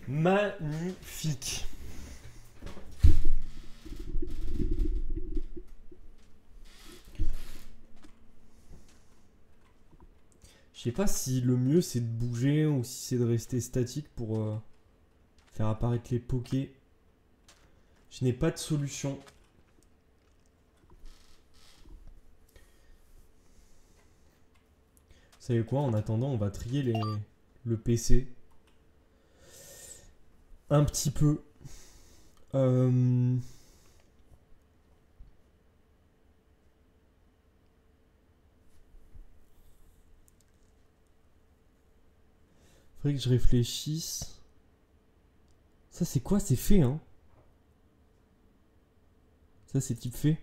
Magnifique. Je sais pas si le mieux c'est de bouger ou si c'est de rester statique pour faire apparaître les pokés. Je n'ai pas de solution. Vous savez quoi, en attendant, on va trier le PC. Un petit peu. Faudrait que je réfléchisse. Ça c'est quoi? C'est fait, hein? Ça c'est type fait.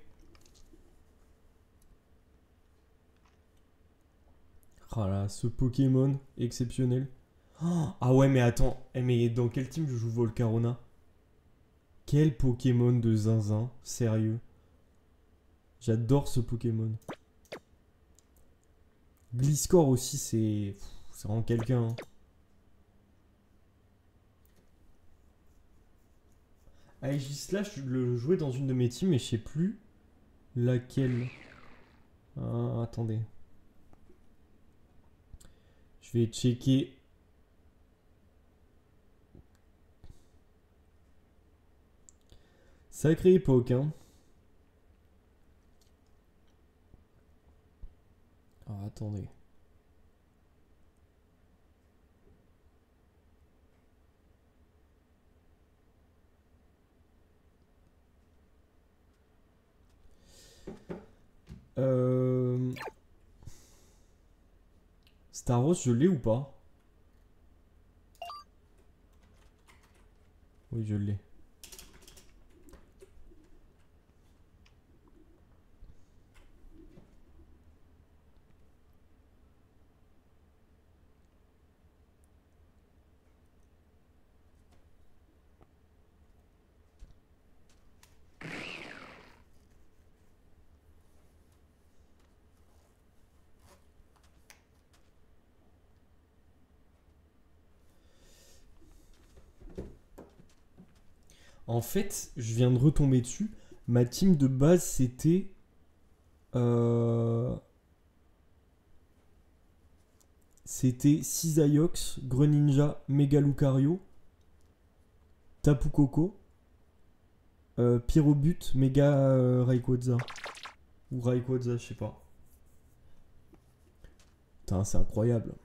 Ah là, ce Pokémon exceptionnel. Oh, ah ouais, mais attends. Mais dans quel team je joue Volcarona? Quel Pokémon de zinzin. Sérieux. J'adore ce Pokémon. Gliscor aussi, c'est vraiment quelqu'un. Hein. Aegislash, je le jouais dans une de mes teams, mais je sais plus laquelle. Ah, attendez. Je vais checker. Sacrée époque, hein. Ah, attendez. Staros, je l'ai ou pas? Oui, je l'ai. En fait, je viens de retomber dessus. Ma team de base, c'était... C'était Cisaiox, Greninja, Megalucario, Tapu Koko, Pyrobut, Mega Rayquaza. Ou Rayquaza, je sais pas. Putain, c'est incroyable.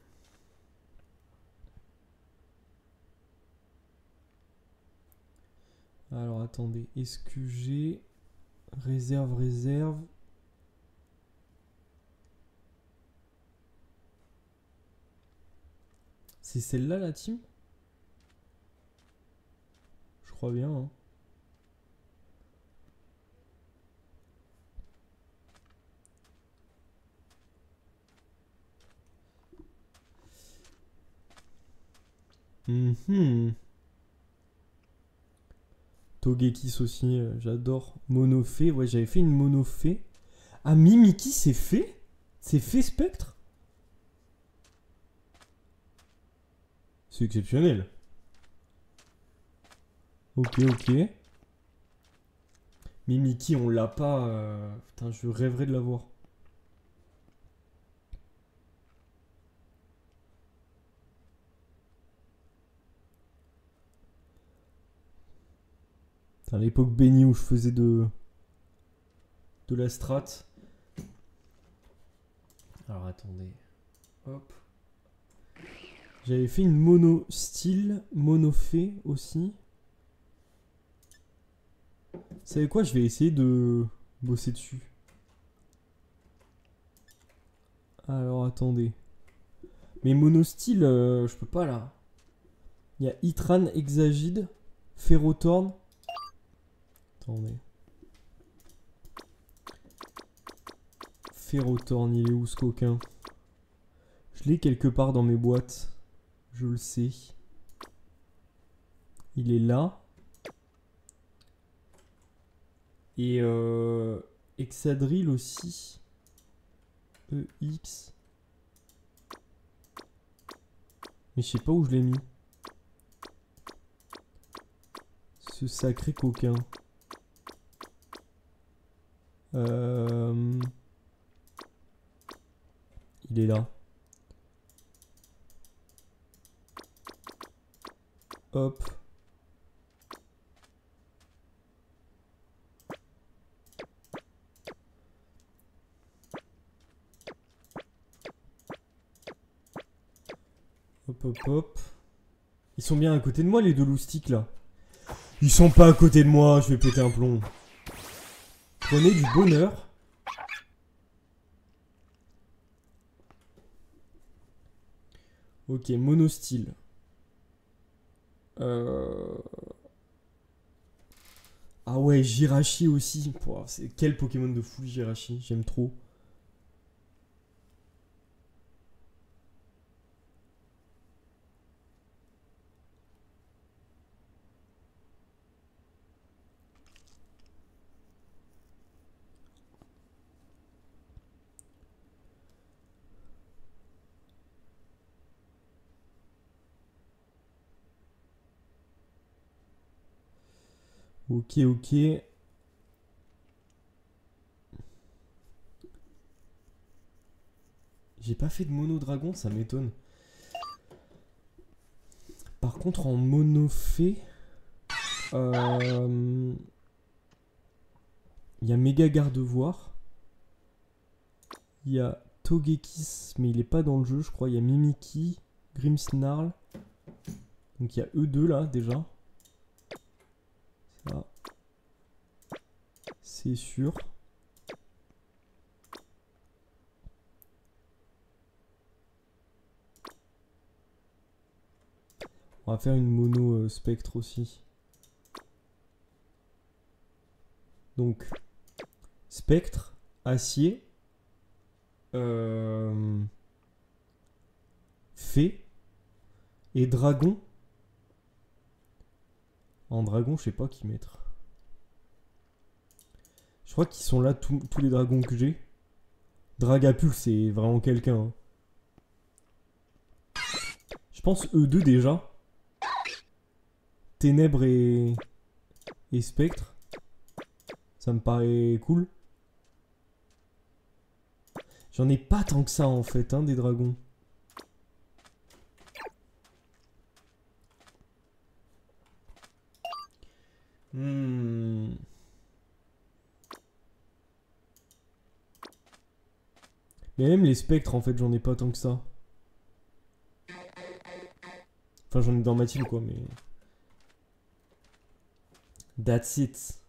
Alors attendez, est-ce que j'ai... Réserve. C'est celle-là la team? Je crois bien, hein. Togekiss aussi, j'adore. Monofée, ouais, j'avais fait une Monofée. Ah, Mimiki, c'est fait? C'est fait Spectre? C'est exceptionnel. Ok. Mimiki, on l'a pas. Putain, je rêverais de l'avoir. À l'époque bénie où je faisais de la strat. Alors attendez. Hop. J'avais fait une mono style, monofée aussi. Vous savez quoi? Je vais essayer de bosser dessus. Alors attendez. Mais monostyle, je peux pas là. Il y a Itran, Exagide, Ferrothorn. Attendez. Ferrothorn, il est où ce coquin? Je l'ai quelque part dans mes boîtes. Je le sais. Il est là. Et Exadrill aussi. EX. Mais je sais pas où je l'ai mis. Ce sacré coquin. Il est là. Hop. Hop, hop, hop. Ils sont bien à côté de moi, les deux loustiques, là. Ils sont pas à côté de moi, je vais péter un plomb. Prenez du bonheur. Ok, monostyle. Ah ouais, Jirachi aussi. Pouah, quel Pokémon de fou, Jirachi. J'aime trop. Ok, ok. J'ai pas fait de mono dragon, ça m'étonne. Par contre, en monofée, il y a méga gardevoir. Il y a Togekiss, mais il est pas dans le jeu, je crois. Il y a Mimikyu, Grimmsnarl. Donc il y a eux deux là déjà. Ça, c'est sûr. On va faire une mono spectre aussi. Donc, spectre, acier, fée et dragon. En dragon, je sais pas qui mettre. Je crois qu'ils sont là tous les dragons que j'ai. Dragapult, c'est vraiment quelqu'un. Hein. Je pense eux deux déjà. Ténèbres et spectre. Ça me paraît cool. J'en ai pas tant que ça en fait, hein, des dragons. Mais même les spectres en fait, j'en ai pas tant que ça. Enfin, j'en ai dans ma team quoi, mais... That's it.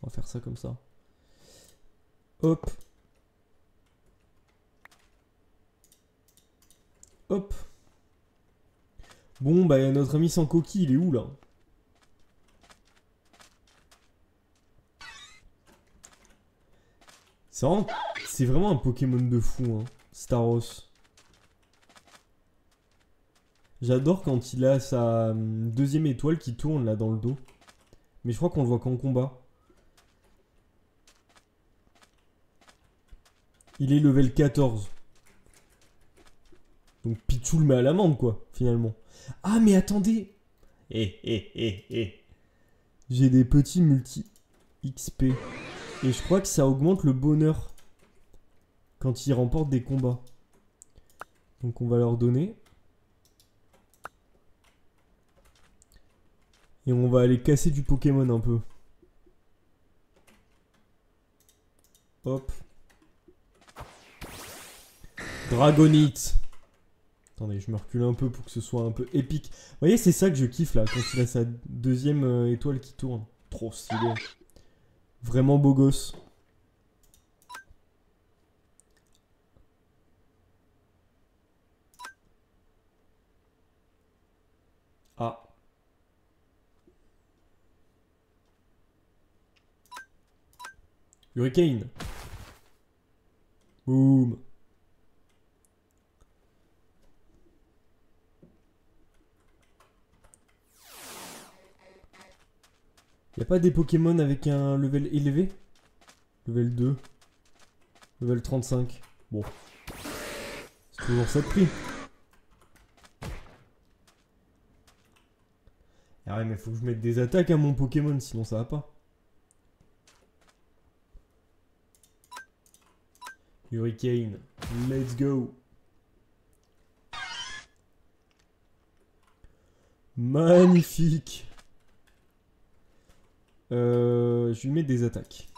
On va faire ça comme ça. Hop. Hop. Bon, bah notre ami sans coquille, il est où là? C'est vraiment un Pokémon de fou, hein, Staros. J'adore quand il a sa deuxième étoile qui tourne là dans le dos. Mais je crois qu'on le voit qu'en combat. Il est level 14. Donc Pichu le met à l'amende quoi, finalement. Ah mais attendez. J'ai des petits multi XP. Et je crois que ça augmente le bonheur quand ils remportent des combats. Donc on va leur donner. Et on va aller casser du Pokémon un peu. Hop. Dragonite. Attendez, je me recule un peu pour que ce soit un peu épique. Vous voyez, c'est ça que je kiffe là, quand il a sa deuxième étoile qui tourne. Trop stylé. Vraiment beau gosse. Ah. Hurricane. Boum. Y'a pas des Pokémon avec un level élevé? Level 2. Level 35. Bon. C'est toujours ça de prix. Ah ouais, mais faut que je mette des attaques à mon Pokémon, sinon ça va pas. Hurricane, let's go. Magnifique. Je lui mets des attaques.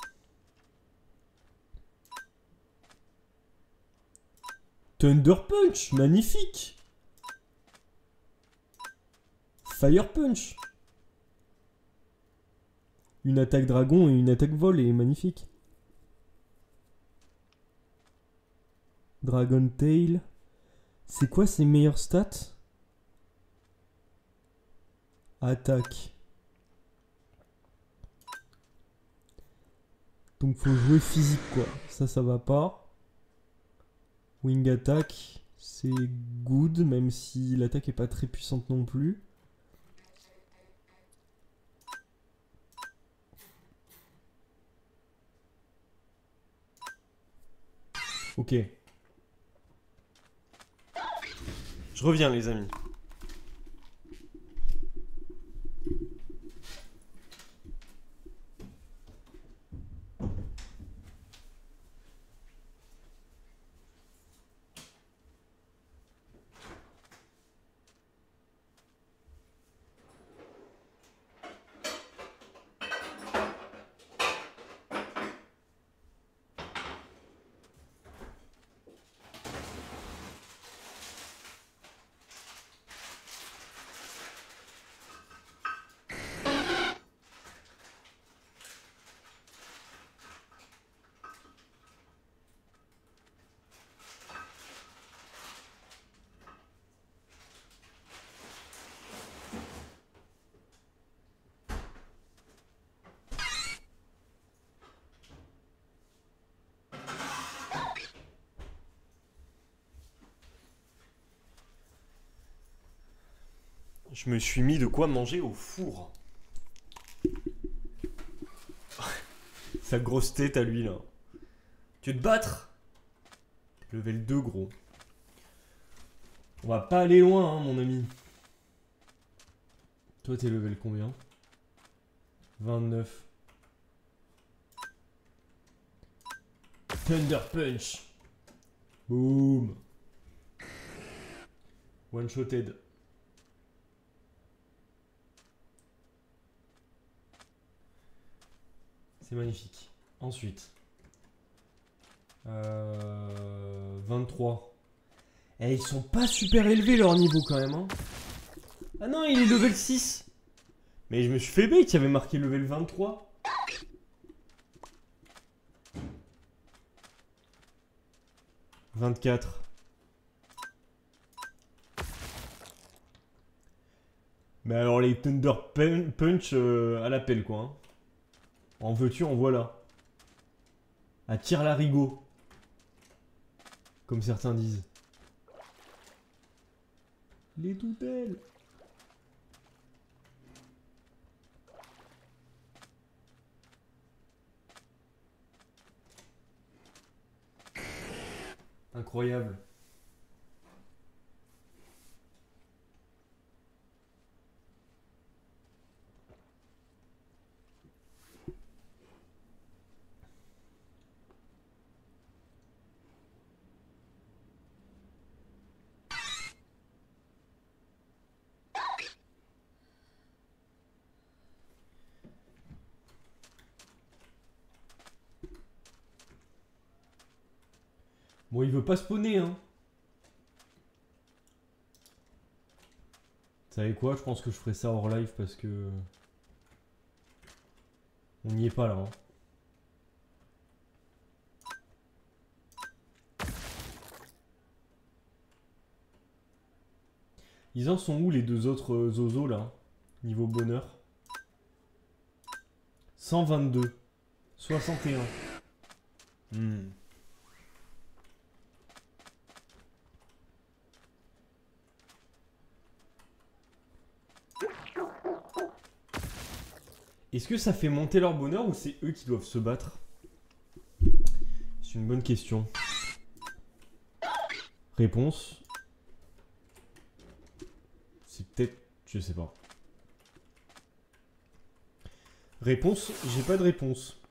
Thunder Punch, magnifique. Fire Punch. Une attaque dragon et une attaque vol est magnifique. Dragon Tail. C'est quoi ses meilleures stats? Attaque. Donc faut jouer physique quoi. Ça va pas. Wing Attack. C'est good, même si l'attaque est pas très puissante non plus. Ok. Je reviens les amis. Je me suis mis de quoi manger au four. Sa grosse tête à lui là. Tu veux te battre? Level 2 gros. On va pas aller loin hein, mon ami. Toi t'es level combien? 29. Thunder Punch. Boom. One-shoted. C'est magnifique. Ensuite. 23. Eh, ils sont pas super élevés leur niveau quand même. Hein. Ah non, il est level 6. Mais je me suis fait bait, il y avait marqué level 23. « 24. Mais alors les Thunder Punch à l'appel quoi. Hein. En veux-tu, en voilà. À tire l'arigot. Comme certains disent. Les toutelles. Incroyable. Bon, il veut pas spawner, hein. Vous savez quoi? Je pense que je ferai ça hors live parce que... On n'y est pas là, hein. Ils en sont où les deux autres zozos là? Niveau bonheur. 122. 61. Hmm. Est-ce que ça fait monter leur bonheur ou c'est eux qui doivent se battre? C'est une bonne question. Réponse. C'est peut-être... Je sais pas. Réponse, j'ai pas de réponse.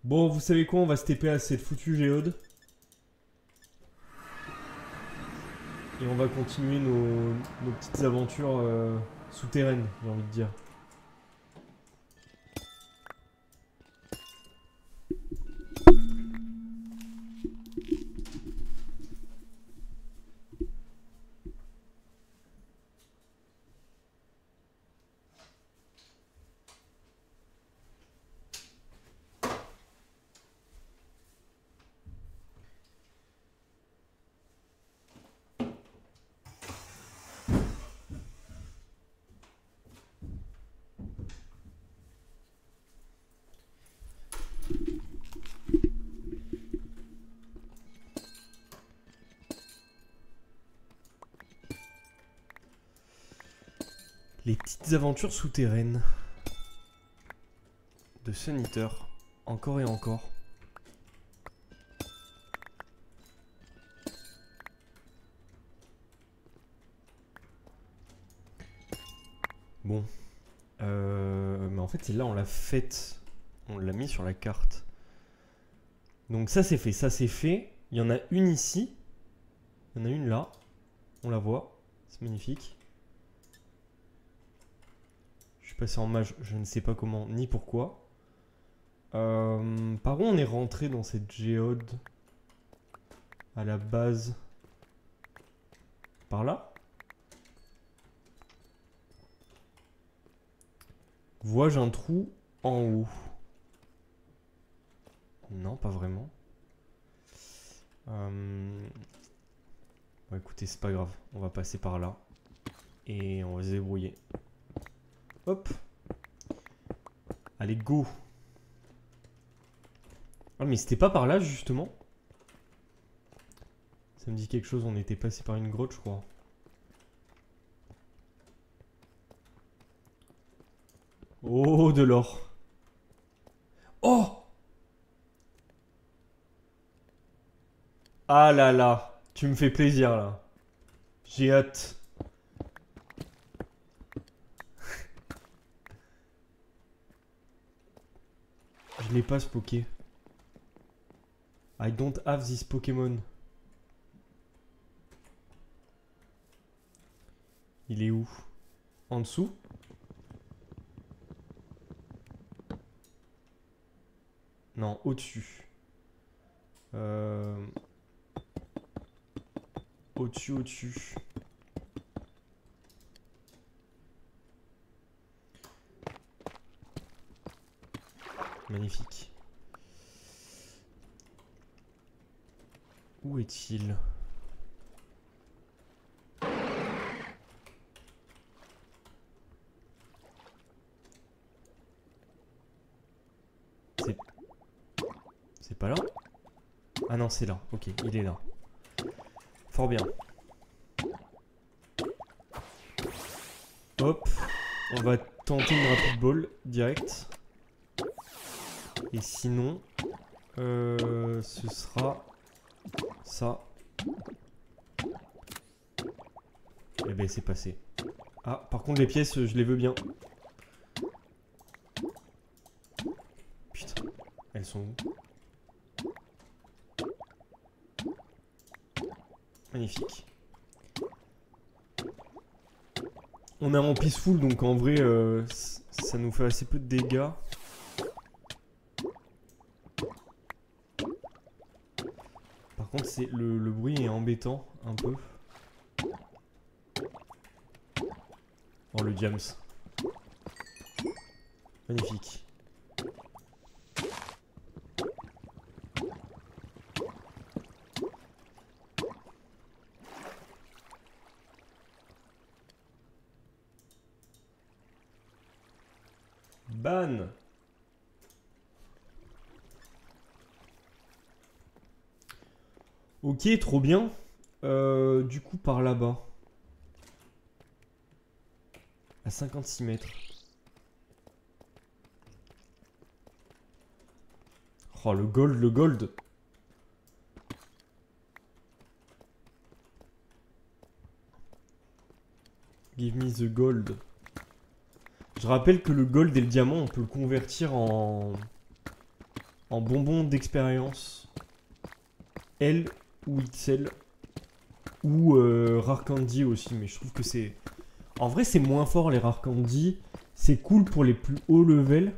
Bon, vous savez quoi, on va se TP à cette foutue géode. Et on va continuer nos petites aventures souterraines, j'ai envie de dire. Les petites aventures souterraines de Sun Eater, encore et encore. Bon, mais en fait c'est là on l'a faite, on l'a mis sur la carte. Donc ça c'est fait, ça c'est fait. Il y en a une ici, il y en a une là, on la voit, c'est magnifique. Je suis passé en mage, je ne sais pas comment ni pourquoi. Par où on est rentré dans cette géode à la base? Par là? Vois-je un trou en haut? Non, pas vraiment. Bon, écoutez, c'est pas grave. On va passer par là. Et on va se débrouiller. Hop. Allez, go. Ah, mais c'était pas par là, justement. Ça me dit quelque chose. On était passé par une grotte, je crois. Oh, de l'or. Oh! Ah là là. Tu me fais plaisir, là. J'ai hâte. Je l'ai pas, ce Poké. I don't have this Pokémon. Il est où? En dessous? Non, au-dessus. Au-dessus, au-dessus. Magnifique. Où est-il? C'est pas là? Ah non, c'est là. Ok, il est là. Fort bien. Hop. On va tenter une rapid ball direct. Et sinon, ce sera ça. Eh ben, c'est passé. Ah, par contre, les pièces, je les veux bien. Putain, elles sont où? Magnifique. On est en peaceful, donc en vrai, ça nous fait assez peu de dégâts. Par contre, le bruit est embêtant, un peu. Oh, le James. Magnifique. Ban. Ok, trop bien. Du coup, par là-bas. À 56 mètres. Oh, le gold, le gold. Give me the gold. Je rappelle que le gold et le diamant, on peut le convertir en bonbons d'expérience. L ou XL. Ou rare candy aussi. Mais je trouve que c'est... En vrai, c'est moins fort les rare candy. C'est cool pour les plus hauts levels.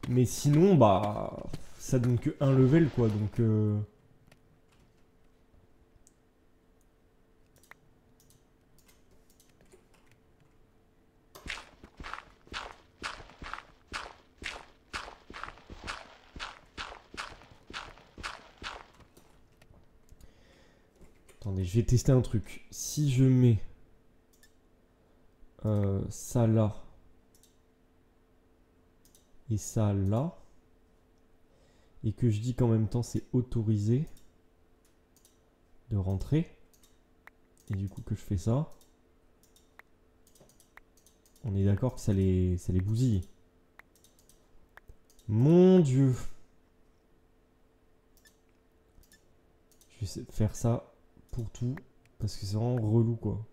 Mais sinon, bah... ça donne que un level, quoi. Donc... Attendez, je vais tester un truc. Si je mets... ça là... et ça là... et que je dis qu'en même temps c'est autorisé de rentrer, et du coup que je fais ça, on est d'accord que ça les bousille. Mon Dieu. Je vais essayer de faire ça pour tout, parce que c'est vraiment relou quoi.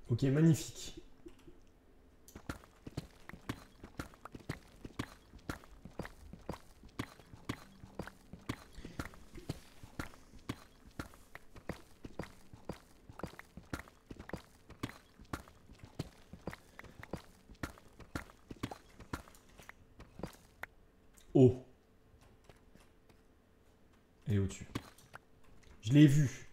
Ok, magnifique. Oh. Elle est au-dessus. Je l'ai vu.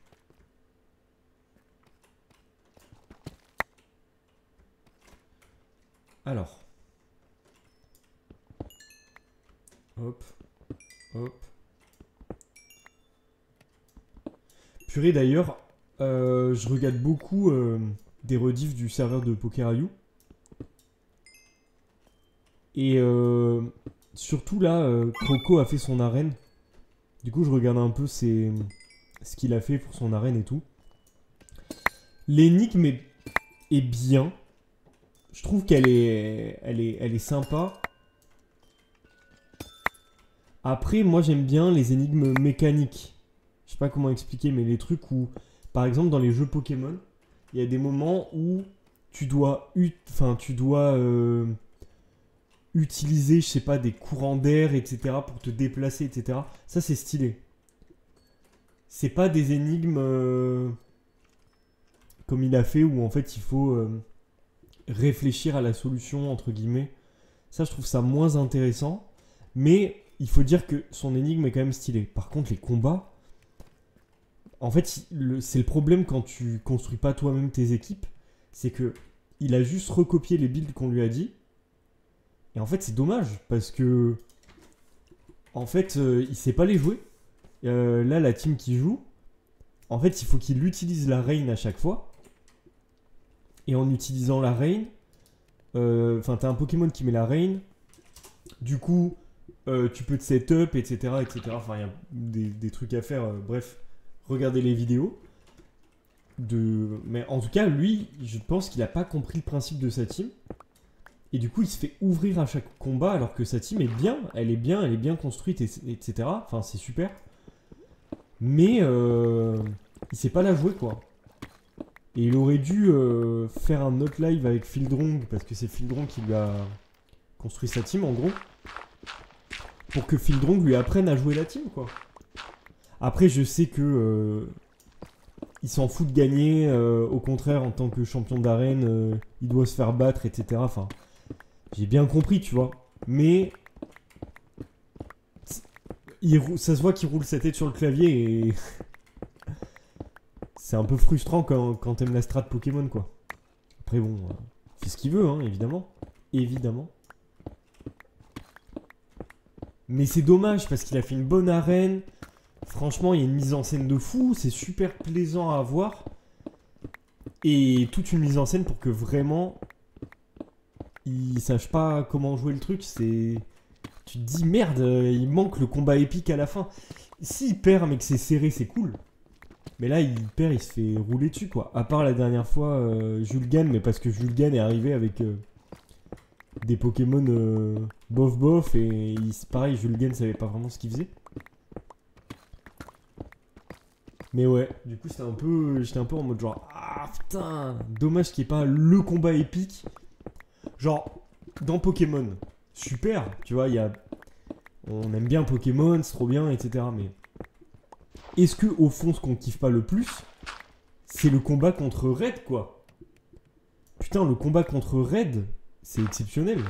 Alors. Hop. Hop. Purée d'ailleurs, je regarde beaucoup des rediffs du serveur de PokerIO. Et surtout là, Croco a fait son arène. Du coup, je regarde un peu ce qu'il a fait pour son arène et tout. L'énigme est bien. Je trouve qu'elle est sympa. Après, moi j'aime bien les énigmes mécaniques. Je sais pas comment expliquer, mais les trucs où, par exemple, dans les jeux Pokémon, il y a des moments où tu dois, utiliser, je sais pas, des courants d'air, etc. pour te déplacer, etc. Ça, c'est stylé. C'est pas des énigmes comme il a fait où en fait il faut réfléchir à la solution, entre guillemets. Ça, je trouve ça moins intéressant. Mais il faut dire que son énigme est quand même stylée. Par contre, les combats, en fait, c'est le problème quand tu construis pas toi-même tes équipes. C'est que il a juste recopié les builds qu'on lui a dit. Et en fait, c'est dommage parce que en fait, il sait pas les jouer. Là, la team qui joue, en fait, il faut qu'il utilise la reine à chaque fois. Et en utilisant la reine, enfin, t'as un Pokémon qui met la reine. Du coup, tu peux te setup, etc., etc. Enfin, il y a des trucs à faire. Bref, regardez les vidéos. Mais en tout cas, lui, je pense qu'il a pas compris le principe de sa team. Et du coup, il se fait ouvrir à chaque combat alors que sa team est bien. Elle est bien construite, etc. Enfin, c'est super. Mais il sait pas la jouer, quoi. Et il aurait dû faire un autre live avec Fieldrong, parce que c'est Fieldrong qui lui a construit sa team, en gros. Pour que Fieldrong lui apprenne à jouer la team, quoi. Après, je sais que il s'en fout de gagner. Au contraire, en tant que champion d'arène, il doit se faire battre, etc. Enfin, j'ai bien compris, tu vois. Mais ça se voit qu'il roule sa tête sur le clavier et c'est un peu frustrant quand t'aimes la strat Pokémon, quoi. Après, bon, il fait ce qu'il veut, hein, évidemment. Évidemment. Mais c'est dommage parce qu'il a fait une bonne arène. Franchement, il y a une mise en scène de fou. C'est super plaisant à voir. Et toute une mise en scène pour que vraiment il sache pas comment jouer le truc. Tu te dis merde, il manque le combat épique à la fin. S'il perd mais que c'est serré, c'est cool. Mais là, il perd, il se fait rouler dessus, quoi. À part la dernière fois, Julgan, mais parce que Julgan est arrivé avec des Pokémon bof bof et pareil, Julgan savait pas vraiment ce qu'il faisait. Mais ouais, du coup j'étais un peu en mode genre ah putain, dommage qu'il n'y ait pas le combat épique. Genre dans Pokémon, super, tu vois, on aime bien Pokémon, c'est trop bien, etc. Mais est-ce que au fond ce qu'on kiffe pas le plus, c'est le combat contre Red quoi. Putain, le combat contre Red, c'est exceptionnel.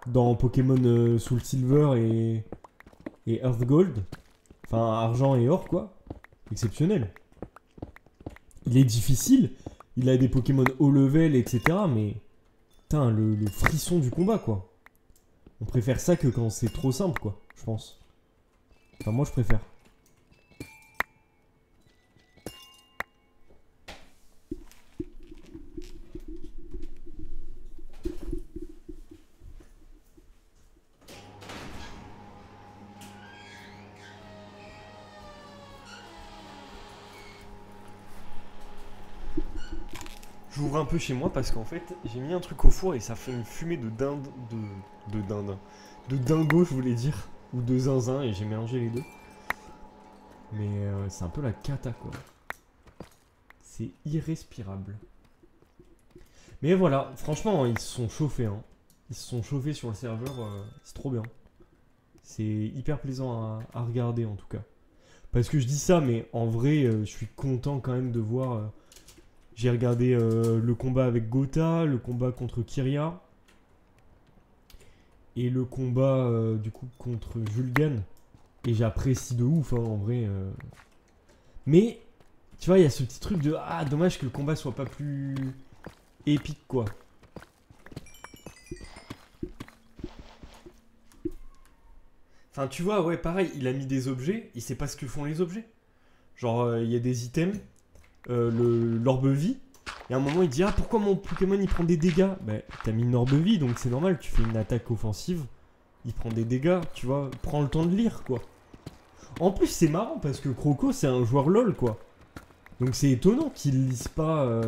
Dans Pokémon Soul Silver et Earth Gold, enfin argent et or quoi, exceptionnel. Il est difficile, il a des Pokémon haut level, etc. Mais putain, le frisson du combat quoi. On préfère ça que quand c'est trop simple quoi, je pense. Enfin moi je préfère. J'ouvre un peu chez moi parce qu'en fait j'ai mis un truc au four et ça fait une fumée de dinde, de dinde, de dingo je voulais dire, ou de zinzin et j'ai mélangé les deux. Mais c'est un peu la cata quoi. C'est irrespirable. Mais voilà, franchement ils se sont chauffés hein. Ils se sont chauffés sur le serveur, c'est trop bien. C'est hyper plaisant à regarder en tout cas. Parce que je dis ça mais en vrai je suis content quand même de voir... j'ai regardé le combat avec Gotha, le combat contre Kyria et le combat du coup contre Vulgan. Et j'apprécie de ouf hein, en vrai. Mais tu vois, il y a ce petit truc de ah dommage que le combat soit pas plus épique quoi. Enfin tu vois, ouais pareil, il a mis des objets, il sait pas ce que font les objets. Genre il y a des items, l'orbe vie. Et à un moment il dit ah pourquoi mon Pokémon il prend des dégâts. Bah t'as mis une orbe vie donc c'est normal, tu fais une attaque offensive, il prend des dégâts, tu vois, prends le temps de lire quoi. En plus c'est marrant parce que Croco c'est un joueur LOL quoi. Donc c'est étonnant qu'il lise pas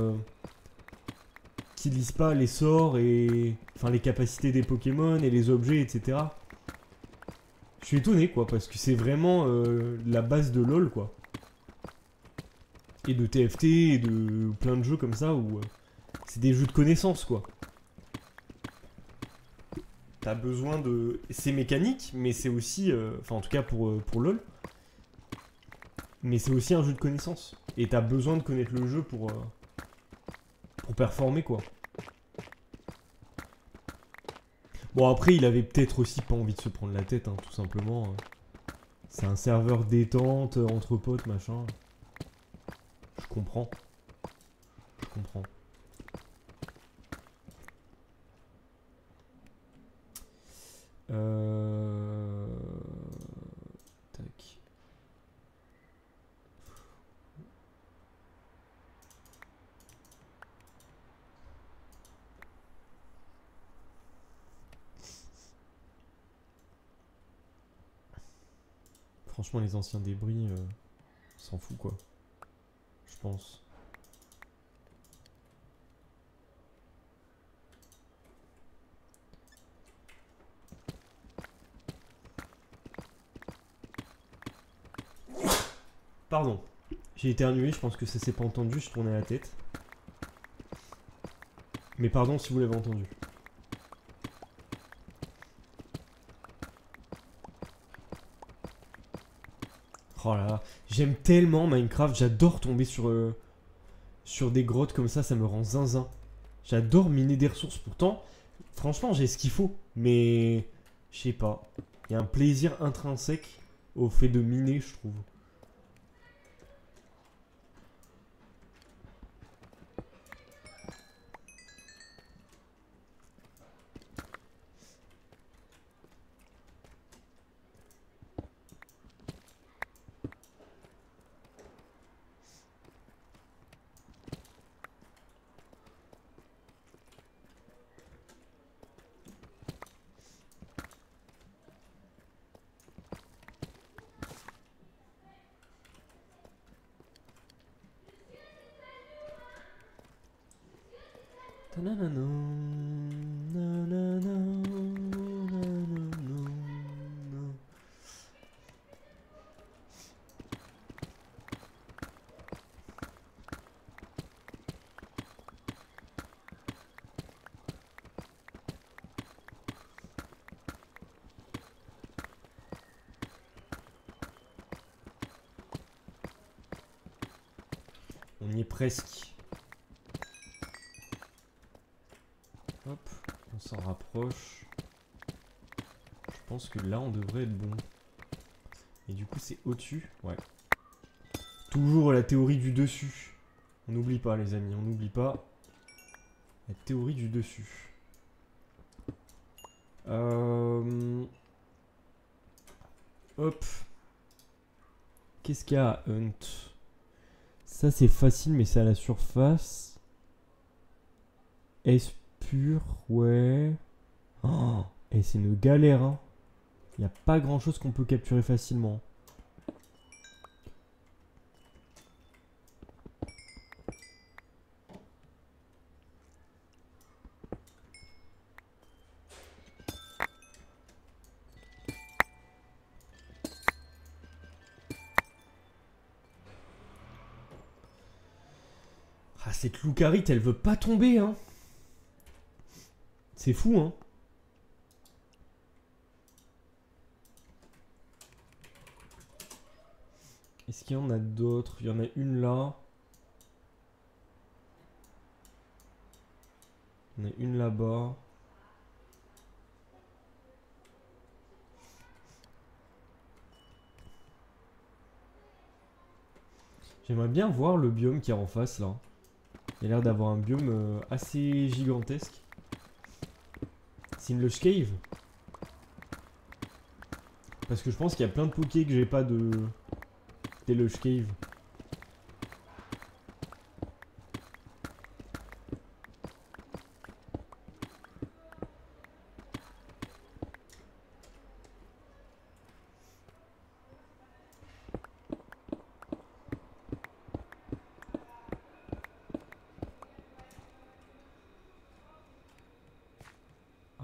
les sorts et enfin les capacités des Pokémon et les objets etc. Je suis étonné quoi parce que c'est vraiment la base de LOL quoi. Et de TFT et de plein de jeux comme ça où c'est des jeux de connaissances quoi. T'as besoin de... C'est mécanique mais c'est aussi... Enfin en tout cas pour LOL. Mais c'est aussi un jeu de connaissances. Et t'as besoin de connaître le jeu pour performer quoi. Bon après il avait peut-être aussi pas envie de se prendre la tête hein, tout simplement. C'est un serveur détente, entre potes, machin. Je comprends. Je comprends. Tac. Franchement les anciens débris, s'en fout quoi. Je pense. Pardon. J'ai éternué, je pense que ça s'est pas entendu, je tournais la tête. Mais pardon si vous l'avez entendu. Oh là là, j'aime tellement Minecraft, j'adore tomber sur des grottes comme ça me rend zinzin. J'adore miner des ressources, pourtant, franchement j'ai ce qu'il faut, mais je sais pas. Il y a un plaisir intrinsèque au fait de miner, je trouve. est presque. Hop, on s'en rapproche. Je pense que là, on devrait être bon. Et du coup, c'est au-dessus. Ouais. Toujours la théorie du dessus. On n'oublie pas, les amis, on n'oublie pas la théorie du dessus. Hop. Qu'est-ce qu'il y a à Hunt? Ça, c'est facile, mais c'est à la surface. Est-ce pur? Ouais. Oh, et c'est une galère, hein. Il n'y a pas grand-chose qu'on peut capturer facilement. Ah, cette loucarite, elle veut pas tomber, hein. C'est fou, hein. Est-ce qu'il y en a d'autres? Il y en a une là. Il y en a une là-bas. J'aimerais bien voir le biome qui est en face là. Il a l'air d'avoir un biome assez gigantesque. C'est une Lush Cave. Parce que je pense qu'il y a plein de pokés que j'ai pas de... des Lush Cave.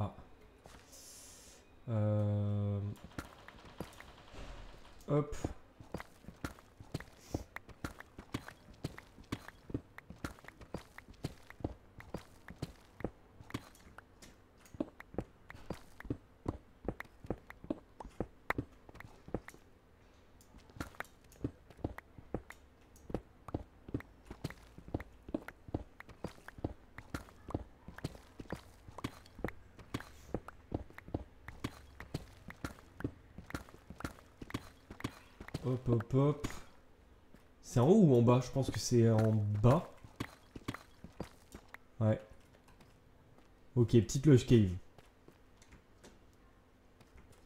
Ah. Hop. Hop, hop, hop. C'est en haut ou en bas? Je pense que c'est en bas. Ouais. Ok, petite Lush Cave.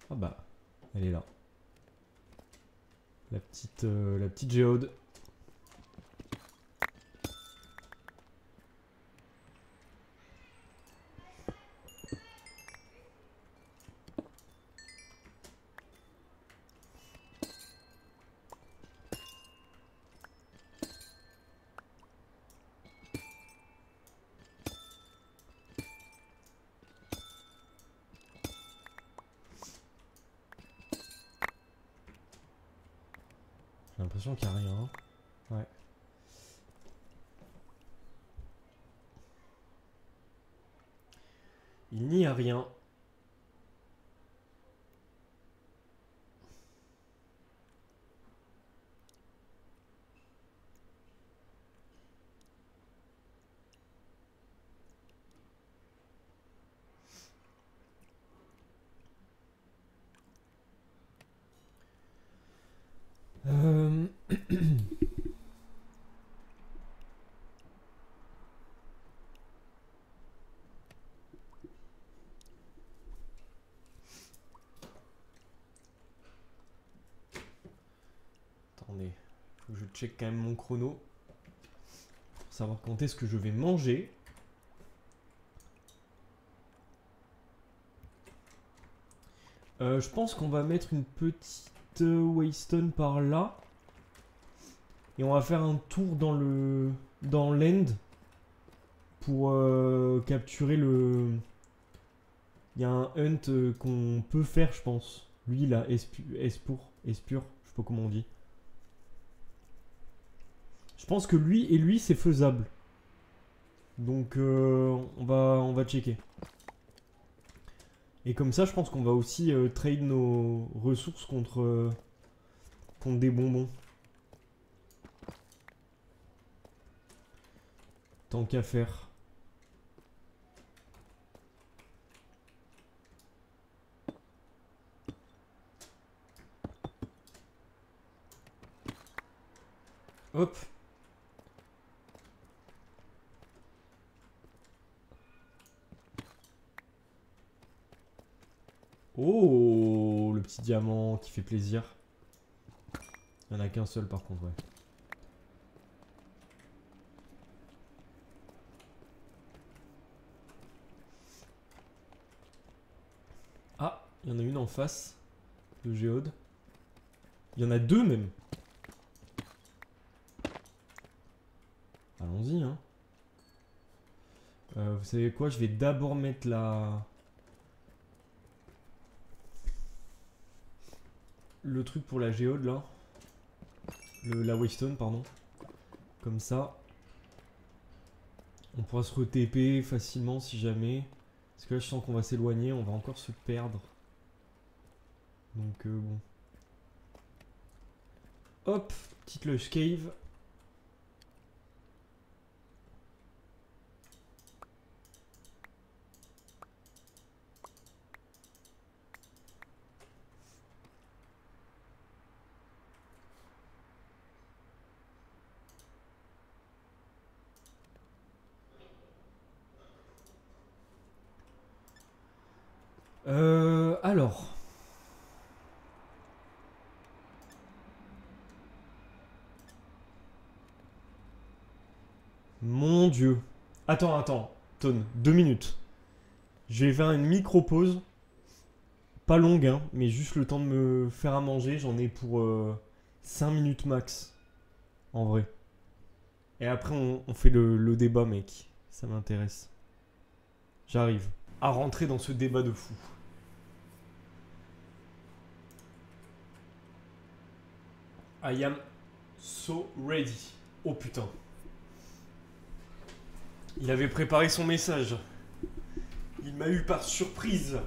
Ah bah, elle est là. La petite géode. J'ai l'impression qu'il n'y a rien. Ouais. Il n'y a rien. Attendez, faut que je check quand même mon chrono pour savoir quand est-ce que je vais manger. Je pense qu'on va mettre une petite waystone par là. Et on va faire un tour dans l'end pour capturer le... Il y a un hunt qu'on peut faire, je pense. Lui, il a Espur, je sais pas comment on dit. Je pense que lui, c'est faisable. Donc, on va checker. Et comme ça, je pense qu'on va aussi trade nos ressources contre des bonbons. Tant qu'à faire. Hop. Oh, le petit diamant qui fait plaisir. Il n'y en a qu'un seul par contre, ouais. Ah, il y en a une en face de géode. Il y en a deux même. Allons-y, hein. Vous savez quoi? Je vais d'abord mettre le truc pour la géode là. La waystone, pardon. Comme ça. On pourra se re-TP facilement si jamais. Parce que là je sens qu'on va s'éloigner, on va encore se perdre. Donc bon. Hop, petite lush cave. Alors. Mon Dieu. Attends. Tone, 2 minutes. Je vais faire une micro-pause. Pas longue, hein, mais juste le temps de me faire à manger. J'en ai pour 5 minutes max. En vrai. Et après, on fait le débat, mec. Ça m'intéresse. J'arrive à rentrer dans ce débat de fou. I am so ready. Oh putain. Il avait préparé son message. Il m'a eu par surprise.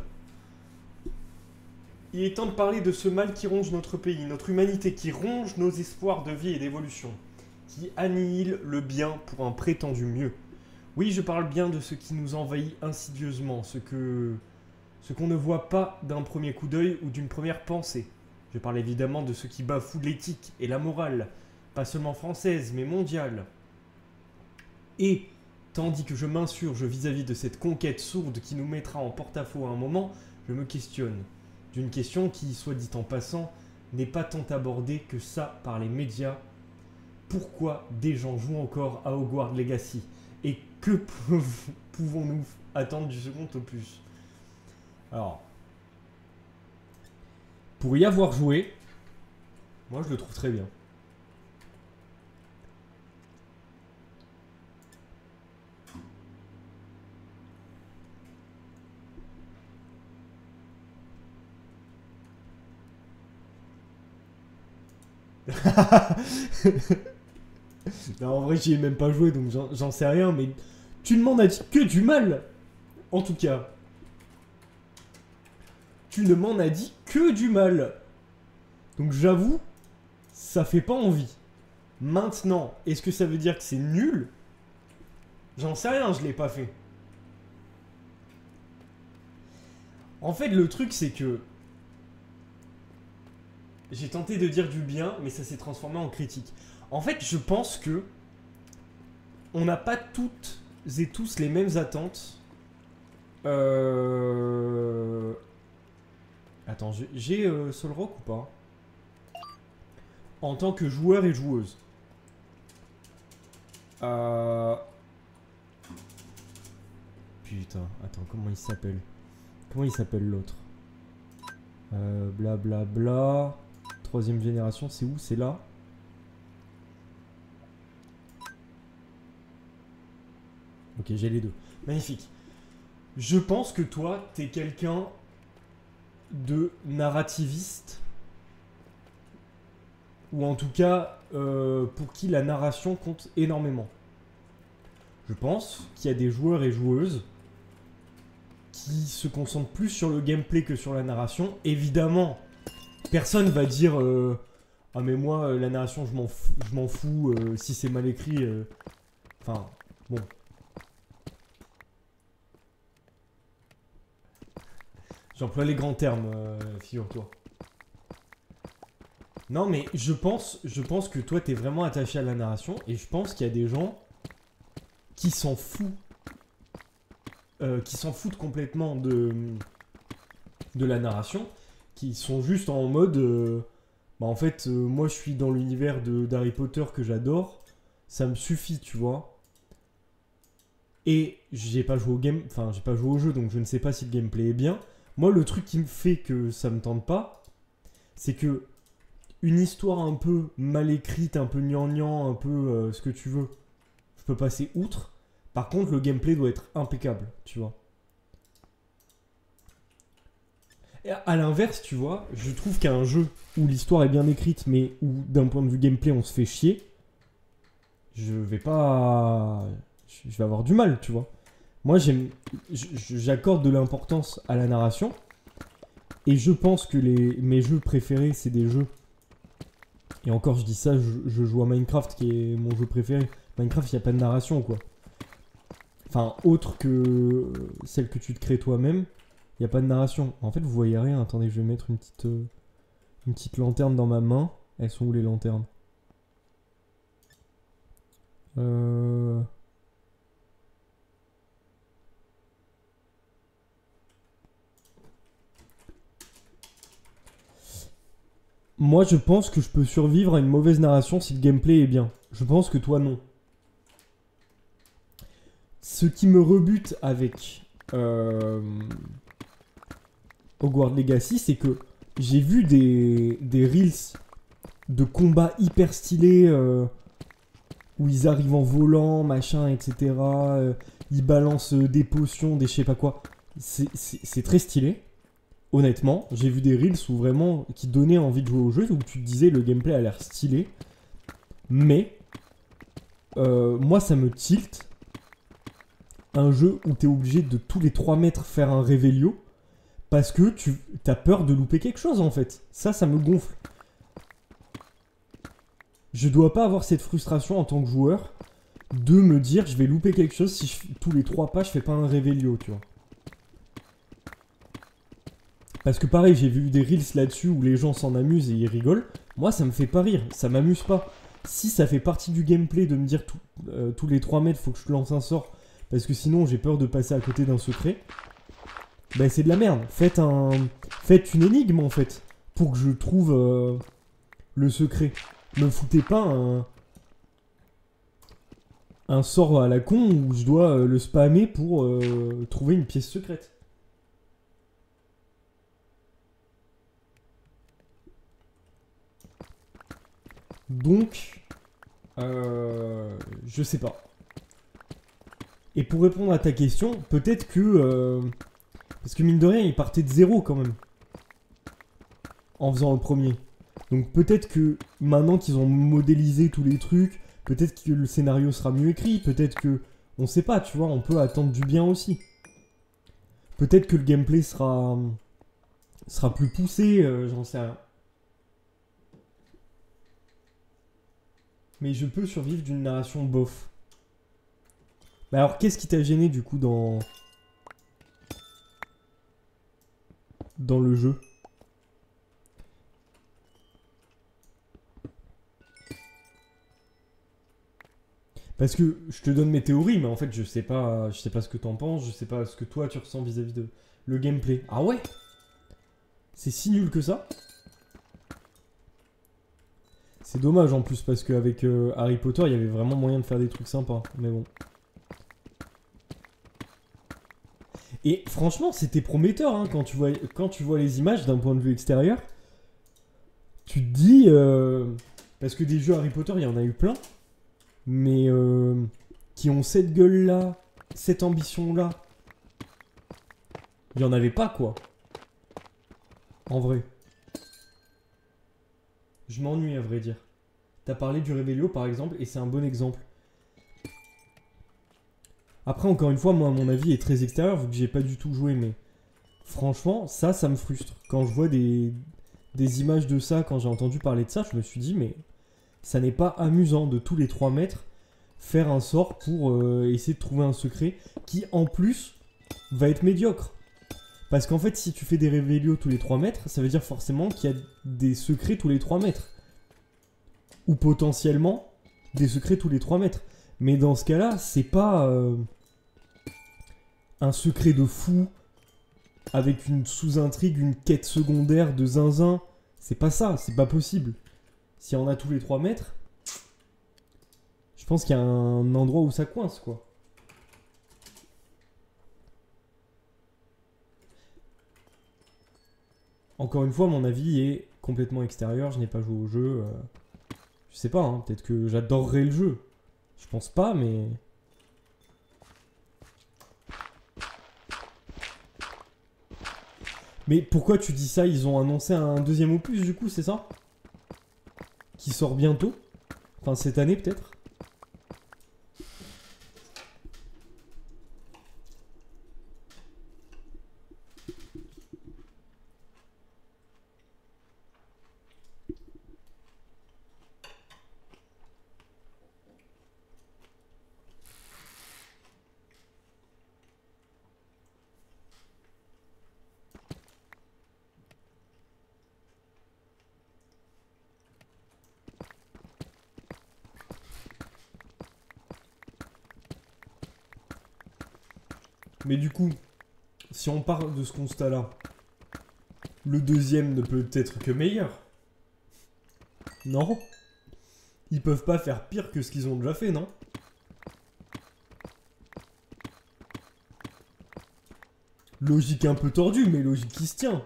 Il est temps de parler de ce mal qui ronge notre pays, notre humanité, qui ronge nos espoirs de vie et d'évolution, qui annihile le bien pour un prétendu mieux. Oui, je parle bien de ce qui nous envahit insidieusement, ce qu'on ne voit pas d'un premier coup d'œil ou d'une première pensée. Je parle évidemment de ce qui bafoue l'éthique et la morale, pas seulement française, mais mondiale. Et, tandis que je m'insurge vis-à-vis de cette conquête sourde qui nous mettra en porte-à-faux à un moment, je me questionne. D'une question qui, soit dit en passant, n'est pas tant abordée que ça par les médias. Pourquoi des gens jouent encore à Hogwarts Legacy? Et que pouvons-nous attendre du second opus? Alors, pour y avoir joué, moi je le trouve très bien. Non, en vrai, j'y ai même pas joué, donc j'en sais rien, mais tu ne m'en as dit que du mal. En tout cas. Tu ne m'en as dit que du mal. Donc j'avoue, ça fait pas envie. Maintenant, est-ce que ça veut dire que c'est nul? J'en sais rien, je l'ai pas fait. En fait, le truc, c'est que j'ai tenté de dire du bien, mais ça s'est transformé en critique. En fait, je pense que on n'a pas toutes et tous les mêmes attentes. Attends, j'ai Solrock ou pas? En tant que joueur et joueuse. Putain, attends, comment il s'appelle? Comment il s'appelle l'autre? Blablabla. Troisième génération, c'est où? C'est là? Ok, j'ai les deux. Magnifique. Je pense que toi, t'es quelqu'un de narrativiste. Ou en tout cas, pour qui la narration compte énormément. Je pense qu'il y a des joueurs et joueuses qui se concentrent plus sur le gameplay que sur la narration. Évidemment, personne va dire ah mais moi, la narration, je m'en fous si c'est mal écrit. Enfin, Bon. J'emploie les grands termes, figure-toi. Non, mais je pense que toi, t'es vraiment attaché à la narration. Et je pense qu'il y a des gens qui s'en foutent. Qui s'en foutent complètement de la narration. Qui sont juste en mode... bah en fait, moi, je suis dans l'univers d'Harry Potter que j'adore. Ça me suffit, tu vois. Et j'ai pas joué au jeu, donc je ne sais pas si le gameplay est bien. Moi, le truc qui me fait que ça me tente pas, c'est que une histoire un peu mal écrite, un peu gnangnan, un peu ce que tu veux, je peux passer outre. Par contre, le gameplay doit être impeccable, tu vois. Et à l'inverse, tu vois, je trouve qu'un jeu où l'histoire est bien écrite, mais où d'un point de vue gameplay, on se fait chier, je vais avoir du mal, tu vois. Moi, j'accorde de l'importance à la narration. Et je pense que mes jeux préférés, c'est des jeux... Et encore, je dis ça, je joue à Minecraft, qui est mon jeu préféré. Minecraft, il n'y a pas de narration, quoi. Enfin, autre que celle que tu te crées toi-même, il n'y a pas de narration. En fait, vous voyez rien. Attendez, je vais mettre une petite lanterne dans ma main. Elles sont où, les lanternes? Moi, je pense que je peux survivre à une mauvaise narration si le gameplay est bien. Je pense que toi, non. Ce qui me rebute avec Hogwarts Legacy, c'est que j'ai vu des reels de combats hyper stylés où ils arrivent en volant, machin, etc. Ils balancent des potions, des je sais pas quoi. C'est très stylé. Honnêtement, j'ai vu des reels où vraiment qui donnaient envie de jouer au jeu, où tu te disais le gameplay a l'air stylé. Mais moi, ça me tilt. Un jeu où t'es obligé de tous les 3 mètres faire un Revelio parce que t'as peur de louper quelque chose en fait. Ça me gonfle. Je dois pas avoir cette frustration en tant que joueur de me dire je vais louper quelque chose si tous les 3 pas je fais pas un Revelio, tu vois. Parce que pareil, j'ai vu des reels là-dessus où les gens s'en amusent et ils rigolent. Moi, ça me fait pas rire, ça m'amuse pas. Si ça fait partie du gameplay de me dire tous les 3 mètres faut que je lance un sort parce que sinon j'ai peur de passer à côté d'un secret, bah c'est de la merde. Faites une énigme en fait pour que je trouve le secret. Me foutez pas un sort à la con où je dois le spammer pour trouver une pièce secrète. Donc, je sais pas. Et pour répondre à ta question, peut-être que... parce que mine de rien, il partait de zéro quand même. En faisant le premier. Donc peut-être que maintenant qu'ils ont modélisé tous les trucs, peut-être que le scénario sera mieux écrit, peut-être que... On sait pas, tu vois, on peut attendre du bien aussi. Peut-être que le gameplay sera plus poussé, j'en sais rien. Mais je peux survivre d'une narration bof. Mais alors, qu'est-ce qui t'a gêné du coup dans le jeu? Parce que je te donne mes théories, mais en fait, je sais pas ce que t'en penses, je sais pas ce que toi tu ressens vis-à-vis de le gameplay. Ah ouais? C'est si nul que ça? C'est dommage en plus, parce qu'avec Harry Potter, il y avait vraiment moyen de faire des trucs sympas, mais bon. Et franchement, c'était prometteur, hein, quand tu vois les images d'un point de vue extérieur. Tu te dis... parce que des jeux Harry Potter, il y en a eu plein. Mais qui ont cette gueule-là, cette ambition-là. Il n'y en avait pas, quoi. En vrai. Je m'ennuie, à vrai dire. T'as parlé du Revelio, par exemple, et c'est un bon exemple. Après, encore une fois, moi, mon avis est très extérieur, vu que j'ai pas du tout joué, mais... Franchement, ça me frustre. Quand je vois des images de ça, quand j'ai entendu parler de ça, je me suis dit, mais... Ça n'est pas amusant de tous les 3 mètres faire un sort pour essayer de trouver un secret qui, en plus, va être médiocre. Parce qu'en fait, si tu fais des révélios tous les 3 mètres, ça veut dire forcément qu'il y a des secrets tous les 3 mètres. Ou potentiellement, des secrets tous les 3 mètres. Mais dans ce cas-là, c'est pas un secret de fou avec une sous-intrigue, une quête secondaire de zinzin. C'est pas ça, c'est pas possible. Si on a tous les 3 mètres, je pense qu'il y a un endroit où ça coince, quoi. Encore une fois, mon avis est complètement extérieur. Je n'ai pas joué au jeu. Je sais pas, hein, peut-être que j'adorerais le jeu. Je pense pas, mais... Mais pourquoi tu dis ça? Ils ont annoncé un deuxième opus, du coup, c'est ça? Qui sort bientôt? Enfin, cette année, peut-être? Mais du coup, si on part de ce constat-là, le deuxième ne peut être que meilleur. Non? Ils peuvent pas faire pire que ce qu'ils ont déjà fait, non? Logique un peu tordue, mais logique qui se tient.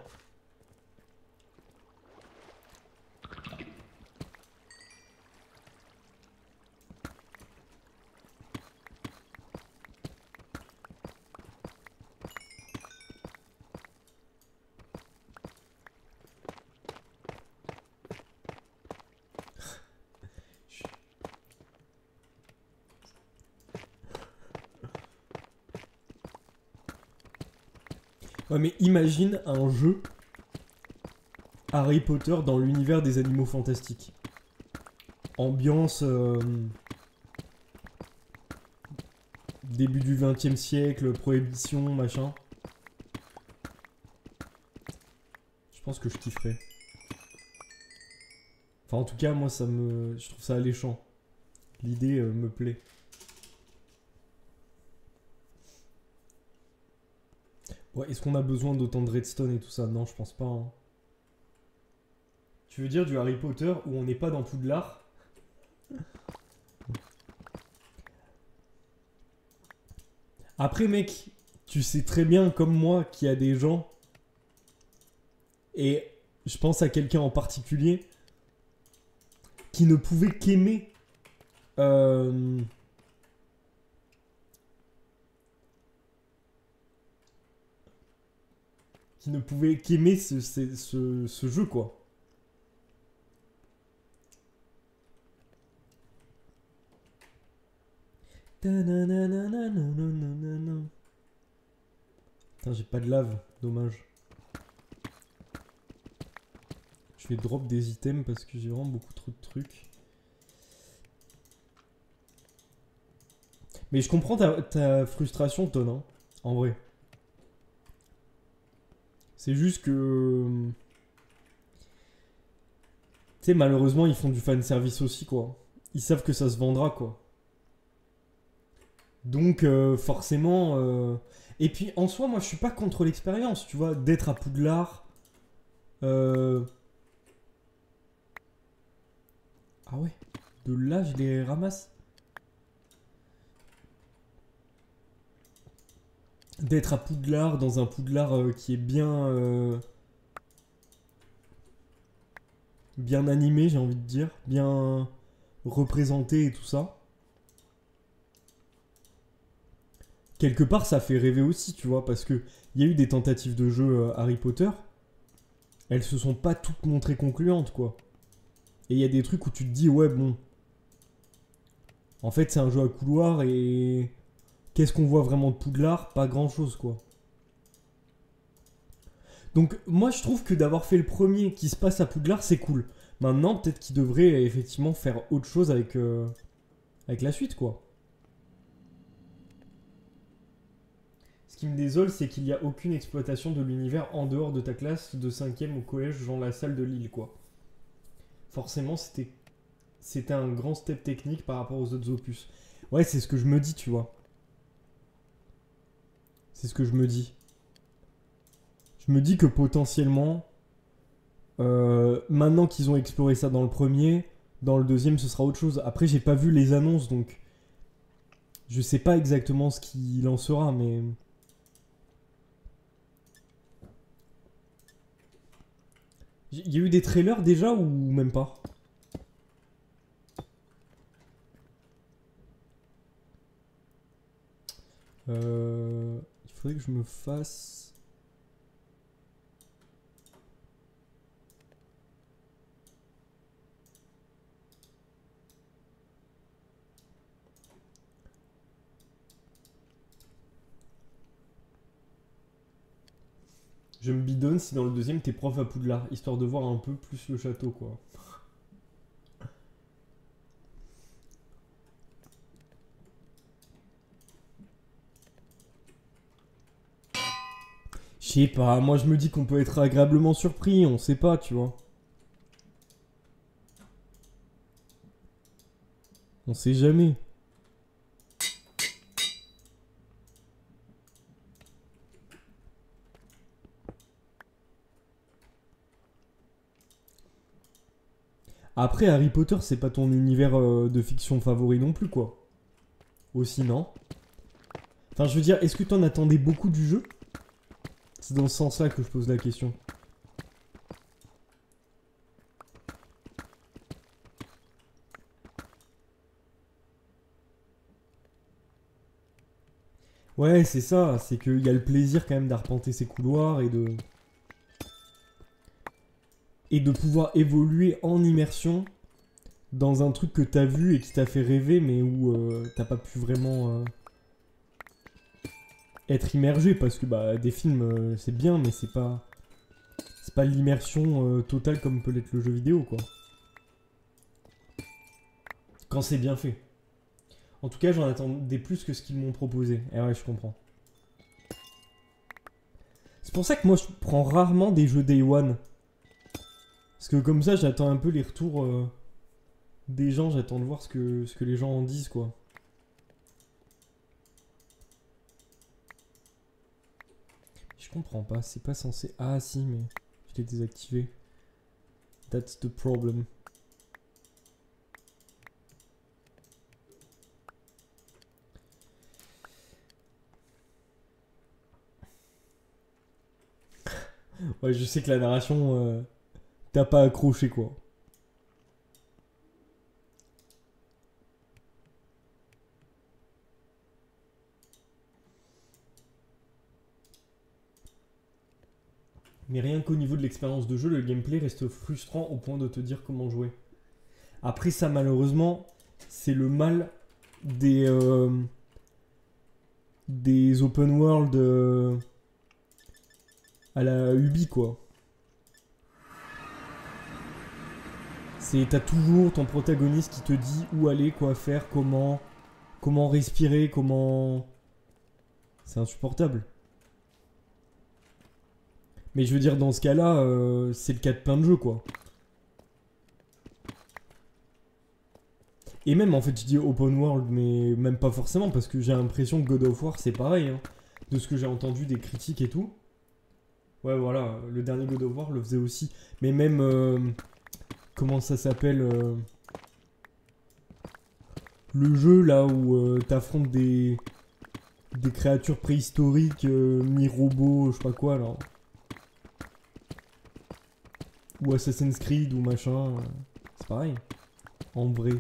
Ouais, mais imagine un jeu Harry Potter dans l'univers des animaux fantastiques. Ambiance début du XXe siècle, prohibition, machin. Je pense que je kifferais. Enfin, en tout cas, moi, je trouve ça alléchant. L'idée me plaît. Ouais, est-ce qu'on a besoin d'autant de redstone et tout ça? Non, je pense pas. Hein. Tu veux dire du Harry Potter où on n'est pas dans Poudlard? Après, mec, tu sais très bien, comme moi, qu'il y a des gens, et je pense à quelqu'un en particulier, qui ne pouvait qu'aimer qui ne pouvait qu'aimer ce jeu, quoi. Putain, j'ai pas de lave, dommage. Je vais drop des items parce que j'ai vraiment beaucoup trop de trucs. Mais je comprends ta frustration, Ton, hein, en vrai. C'est juste que... Tu sais, malheureusement, ils font du fanservice aussi, quoi. Ils savent que ça se vendra, quoi. Donc, forcément... Et puis, en soi, moi, je suis pas contre l'expérience, tu vois, d'être à Poudlard. Ah ouais, de là, je les ramasse. D'être à Poudlard, dans un Poudlard qui est bien... bien animé, j'ai envie de dire. Bien représenté et tout ça. Quelque part, ça fait rêver aussi, tu vois, parce que il y a eu des tentatives de jeu Harry Potter. Elles se sont pas toutes montrées concluantes, quoi. Et il y a des trucs où tu te dis, ouais, bon. En fait, c'est un jeu à couloir et... Qu'est-ce qu'on voit vraiment de Poudlard? Pas grand-chose, quoi. Donc, moi, je trouve que d'avoir fait le premier qui se passe à Poudlard, c'est cool. Maintenant, peut-être qu'il devrait effectivement faire autre chose avec avec la suite, quoi. Ce qui me désole, c'est qu'il n'y a aucune exploitation de l'univers en dehors de ta classe de 5ème au collège, genre la salle de Lille, quoi. Forcément, c'était un grand step technique par rapport aux autres opus. Ouais, c'est ce que je me dis, tu vois. C'est ce que je me dis. Je me dis que potentiellement, maintenant qu'ils ont exploré ça dans le premier, dans le deuxième, ce sera autre chose. Après, j'ai pas vu les annonces, donc je sais pas exactement ce qu'il en sera, mais... Il y a eu des trailers déjà ou même pas? Il faudrait que je me fasse... Je me bidonne si dans le deuxième t'es prof à Poudlard, histoire de voir un peu plus le château, quoi. Je sais pas, moi je me dis qu'on peut être agréablement surpris, on sait pas, tu vois. On sait jamais. Après, Harry Potter, c'est pas ton univers de fiction favori non plus, quoi. Aussi, non? Enfin, je veux dire, est-ce que t'en attendais beaucoup du jeu? C'est dans ce sens-là que je pose la question. Ouais, c'est ça, c'est qu'il y a le plaisir quand même d'arpenter ces couloirs et de... Et de pouvoir évoluer en immersion dans un truc que t'as vu et qui t'a fait rêver, mais où t'as pas pu vraiment être immergé, parce que bah des films c'est bien, mais c'est pas l'immersion totale comme peut l'être le jeu vidéo, quoi. Quand c'est bien fait. En tout cas, j'en attendais plus que ce qu'ils m'ont proposé. Et ouais, je comprends. C'est pour ça que moi je prends rarement des jeux Day One. Parce que comme ça, j'attends un peu les retours des gens, j'attends de voir ce que les gens en disent, quoi. Je comprends pas, c'est pas censé... Ah si, mais je l'ai désactivé. That's the problem. Ouais, je sais que la narration, t'as pas accroché, quoi. Mais rien qu'au niveau de l'expérience de jeu, le gameplay reste frustrant au point de te dire comment jouer. Après ça, malheureusement, c'est le mal des open world à la Ubi, quoi. T'as toujours ton protagoniste qui te dit où aller, quoi faire, comment respirer, comment... C'est insupportable. Mais je veux dire, dans ce cas-là, c'est le cas de plein de jeux, quoi. Et même, en fait, je dis open world, mais même pas forcément, parce que j'ai l'impression que God of War, c'est pareil, hein. De ce que j'ai entendu des critiques et tout. Ouais, voilà, le dernier God of War le faisait aussi. Mais même... comment ça s'appelle le jeu, là, où t'affrontes des créatures préhistoriques, mi-robots, je sais pas quoi, là. Ou Assassin's Creed, ou machin. C'est pareil. En vrai.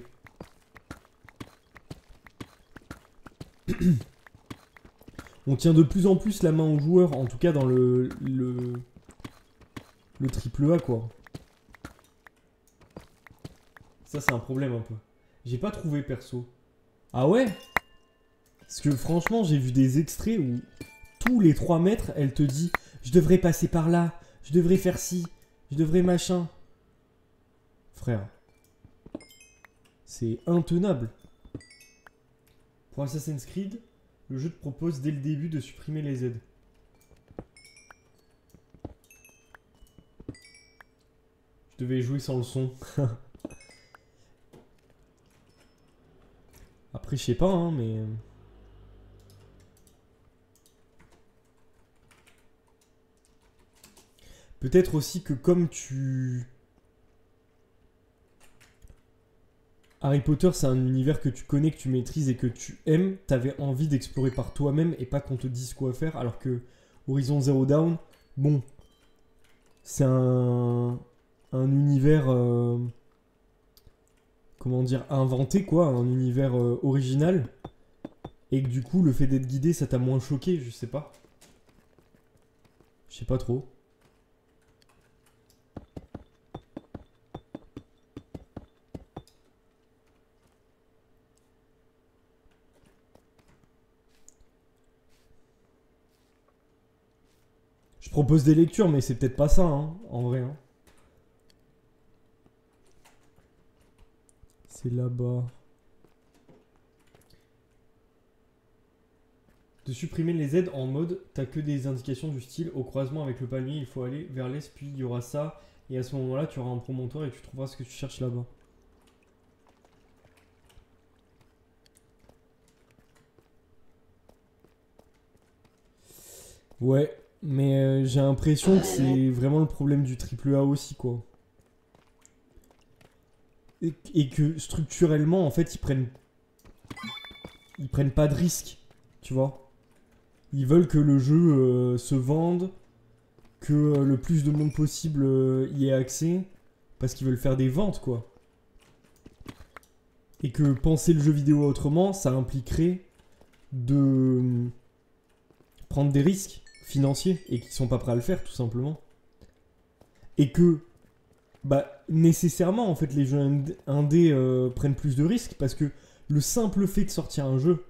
On tient de plus en plus la main aux joueurs, en tout cas dans le triple A, quoi. Ça, c'est un problème un peu. J'ai pas trouvé perso. Ah ouais? Parce que franchement, j'ai vu des extraits où tous les 3 mètres, elle te dit « Je devrais passer par là, je devrais faire ci, je devrais machin. » Frère. C'est intenable. Pour Assassin's Creed, le jeu te propose dès le début de supprimer les aides. Je devais jouer sans le son. Après, je sais pas, hein, mais... Peut-être aussi que comme tu... Harry Potter, c'est un univers que tu connais, que tu maîtrises et que tu aimes. T'avais envie d'explorer par toi-même et pas qu'on te dise quoi faire. Alors que Horizon Zero Dawn, bon, c'est un univers... comment dire, inventé quoi, un univers original. Et que du coup, le fait d'être guidé, ça t'a moins choqué, je sais pas. Je sais pas trop. Je propose des lectures, mais c'est peut-être pas ça, hein, en vrai. Hein. C'est là-bas. De supprimer les aides en mode, t'as que des indications du style au croisement avec le palmier, il faut aller vers l'est, puis il y aura ça. Et à ce moment-là, tu auras un promontoire et tu trouveras ce que tu cherches là-bas. Ouais, mais j'ai l'impression que c'est vraiment le problème du triple A aussi, quoi. Et que structurellement, en fait, ils prennent pas de risques, tu vois. Ils veulent que le jeu se vende, que le plus de monde possible y ait accès, parce qu'ils veulent faire des ventes, quoi. Et que penser le jeu vidéo autrement, ça impliquerait de prendre des risques financiers et qu'ils sont pas prêts à le faire, tout simplement. Et que, bah, nécessairement, en fait, les jeux indés prennent plus de risques parce que le simple fait de sortir un jeu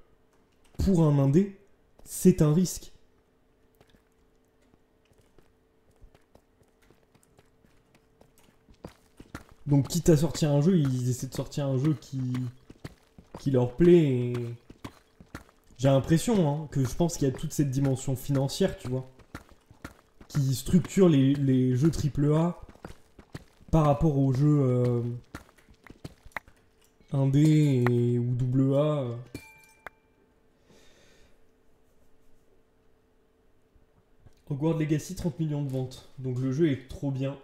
pour un indé, c'est un risque. Donc, quitte à sortir un jeu, ils essaient de sortir un jeu qui leur plaît. Et... j'ai l'impression que je pense qu'il y a toute cette dimension financière, tu vois, qui structure les jeux AAA par rapport aux jeux indé ou double A. Hogwarts Legacy, 30 millions de ventes. Donc le jeu est trop bien.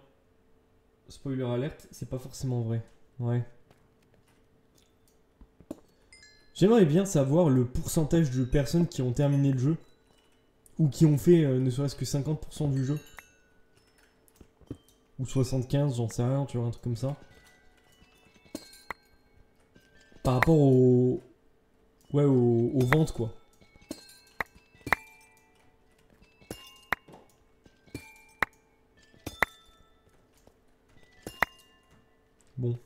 Spoiler alerte, c'est pas forcément vrai. Ouais. J'aimerais bien savoir le pourcentage de personnes qui ont terminé le jeu. Ou qui ont fait ne serait-ce que 50% du jeu. Ou 75, j'en sais rien, tu vois, un truc comme ça. Par rapport aux... ouais, aux ventes, quoi. Bon.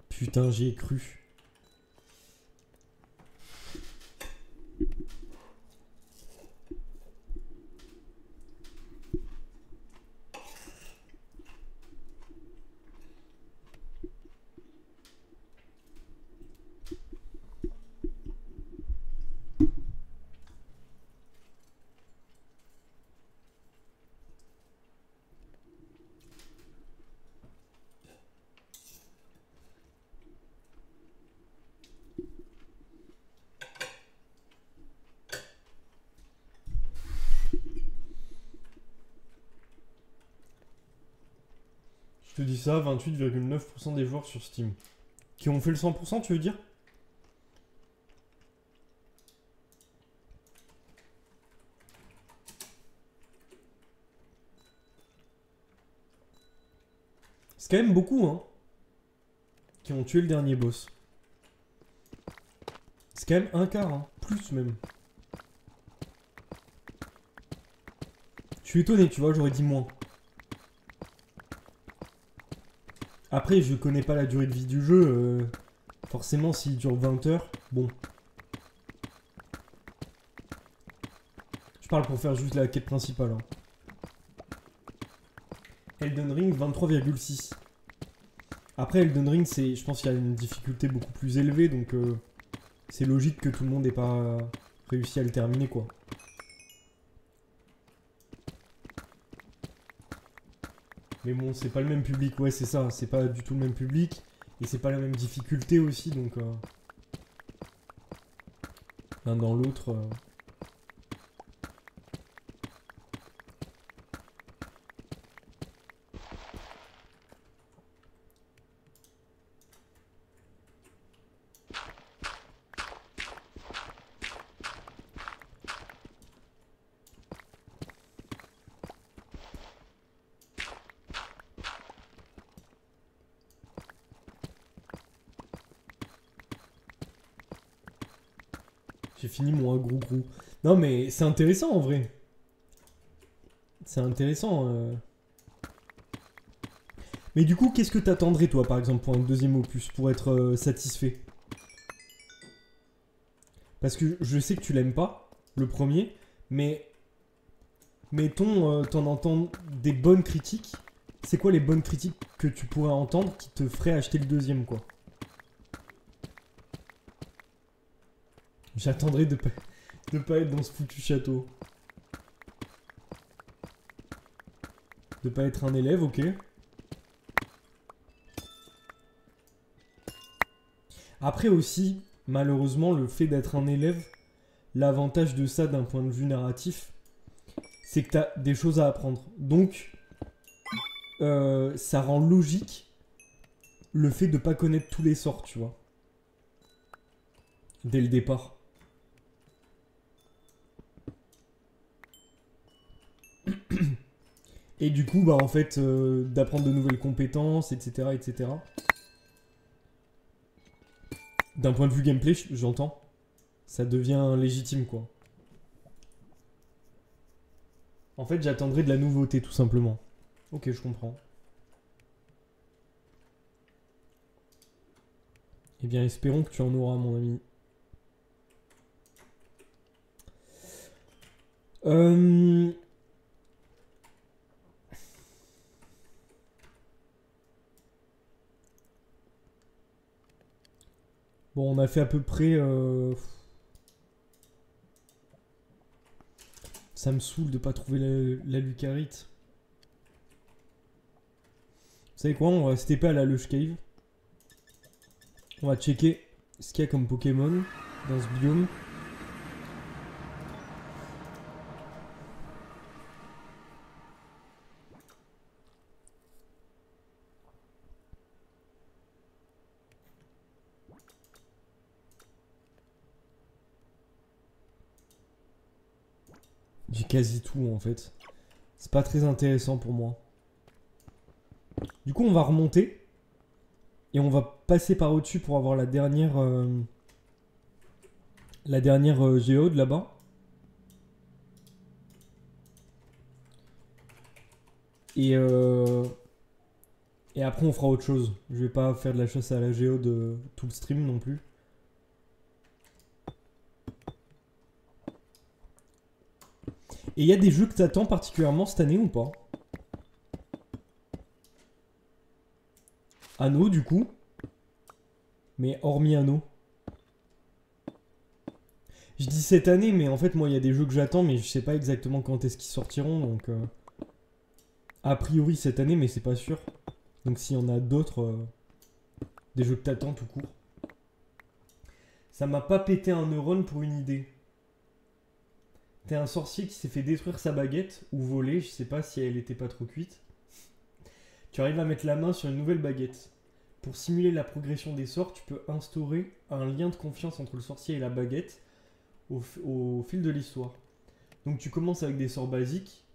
Putain, j'y ai cru. Je te dis ça, 28,9% des joueurs sur Steam. Qui ont fait le 100%, tu veux dire? C'est quand même beaucoup, hein. Qui ont tué le dernier boss. C'est quand même un quart, hein. Plus même. Je suis étonné, tu vois, j'aurais dit moins. Après, je connais pas la durée de vie du jeu. Forcément, s'il dure 20 heures, bon. Je parle pour faire juste la quête principale. Hein. Elden Ring, 23,6. Après, Elden Ring, je pense qu'il y a une difficulté beaucoup plus élevée, donc c'est logique que tout le monde n'ait pas réussi à le terminer, quoi. Mais bon, c'est pas le même public, ouais, c'est ça, c'est pas du tout le même public, et c'est pas la même difficulté aussi, donc l'un dans l'autre. J'ai fini mon gros. Non mais c'est intéressant en vrai. C'est intéressant. Mais du coup, qu'est-ce que t'attendrais toi par exemple pour un deuxième opus pour être satisfait? Parce que je sais que tu l'aimes pas, le premier, mais mettons, t'en entends des bonnes critiques. C'est quoi les bonnes critiques que tu pourrais entendre qui te feraient acheter le deuxième, quoi? J'attendrai de pas être dans ce foutu château. De pas être un élève, ok. Après aussi, malheureusement, le fait d'être un élève, l'avantage de ça d'un point de vue narratif, c'est que t'as des choses à apprendre. Donc, ça rend logique le fait de pas connaître tous les sorts, tu vois. Dès le départ. Et du coup, bah en fait, d'apprendre de nouvelles compétences, etc., etc. D'un point de vue gameplay, j'entends, ça devient légitime, quoi. En fait, j'attendrai de la nouveauté, tout simplement. Ok, je comprends. Eh bien, espérons que tu en auras, mon ami. Bon, on a fait à peu près... Ça me saoule de pas trouver la lucarite. Vous savez quoi? On va se TP à la Lush Cave. On va checker ce qu'il y a comme Pokémon dans ce biome. J'ai quasi tout en fait. C'est pas très intéressant pour moi. Du coup, on va remonter. Et on va passer par au-dessus pour avoir la dernière... géode là-bas. Et après, on fera autre chose. Je vais pas faire de la chasse à la géode tout le stream non plus. Et il y a des jeux que t'attends particulièrement cette année ou pas? Anno du coup. Mais hormis Anno. Je dis cette année, mais en fait moi il y a des jeux que j'attends, mais je sais pas exactement quand est-ce qu'ils sortiront, donc... A priori cette année, mais c'est pas sûr. Donc s'il y en a d'autres, des jeux que t'attends tout court. Ça m'a pas pété un neurone pour une idée. T'es un sorcier qui s'est fait détruire sa baguette, ou voler, je sais pas si elle était pas trop cuite. Tu arrives à mettre la main sur une nouvelle baguette. Pour simuler la progression des sorts, tu peux instaurer un lien de confiance entre le sorcier et la baguette au fil de l'histoire. Donc tu commences avec des sorts basiques,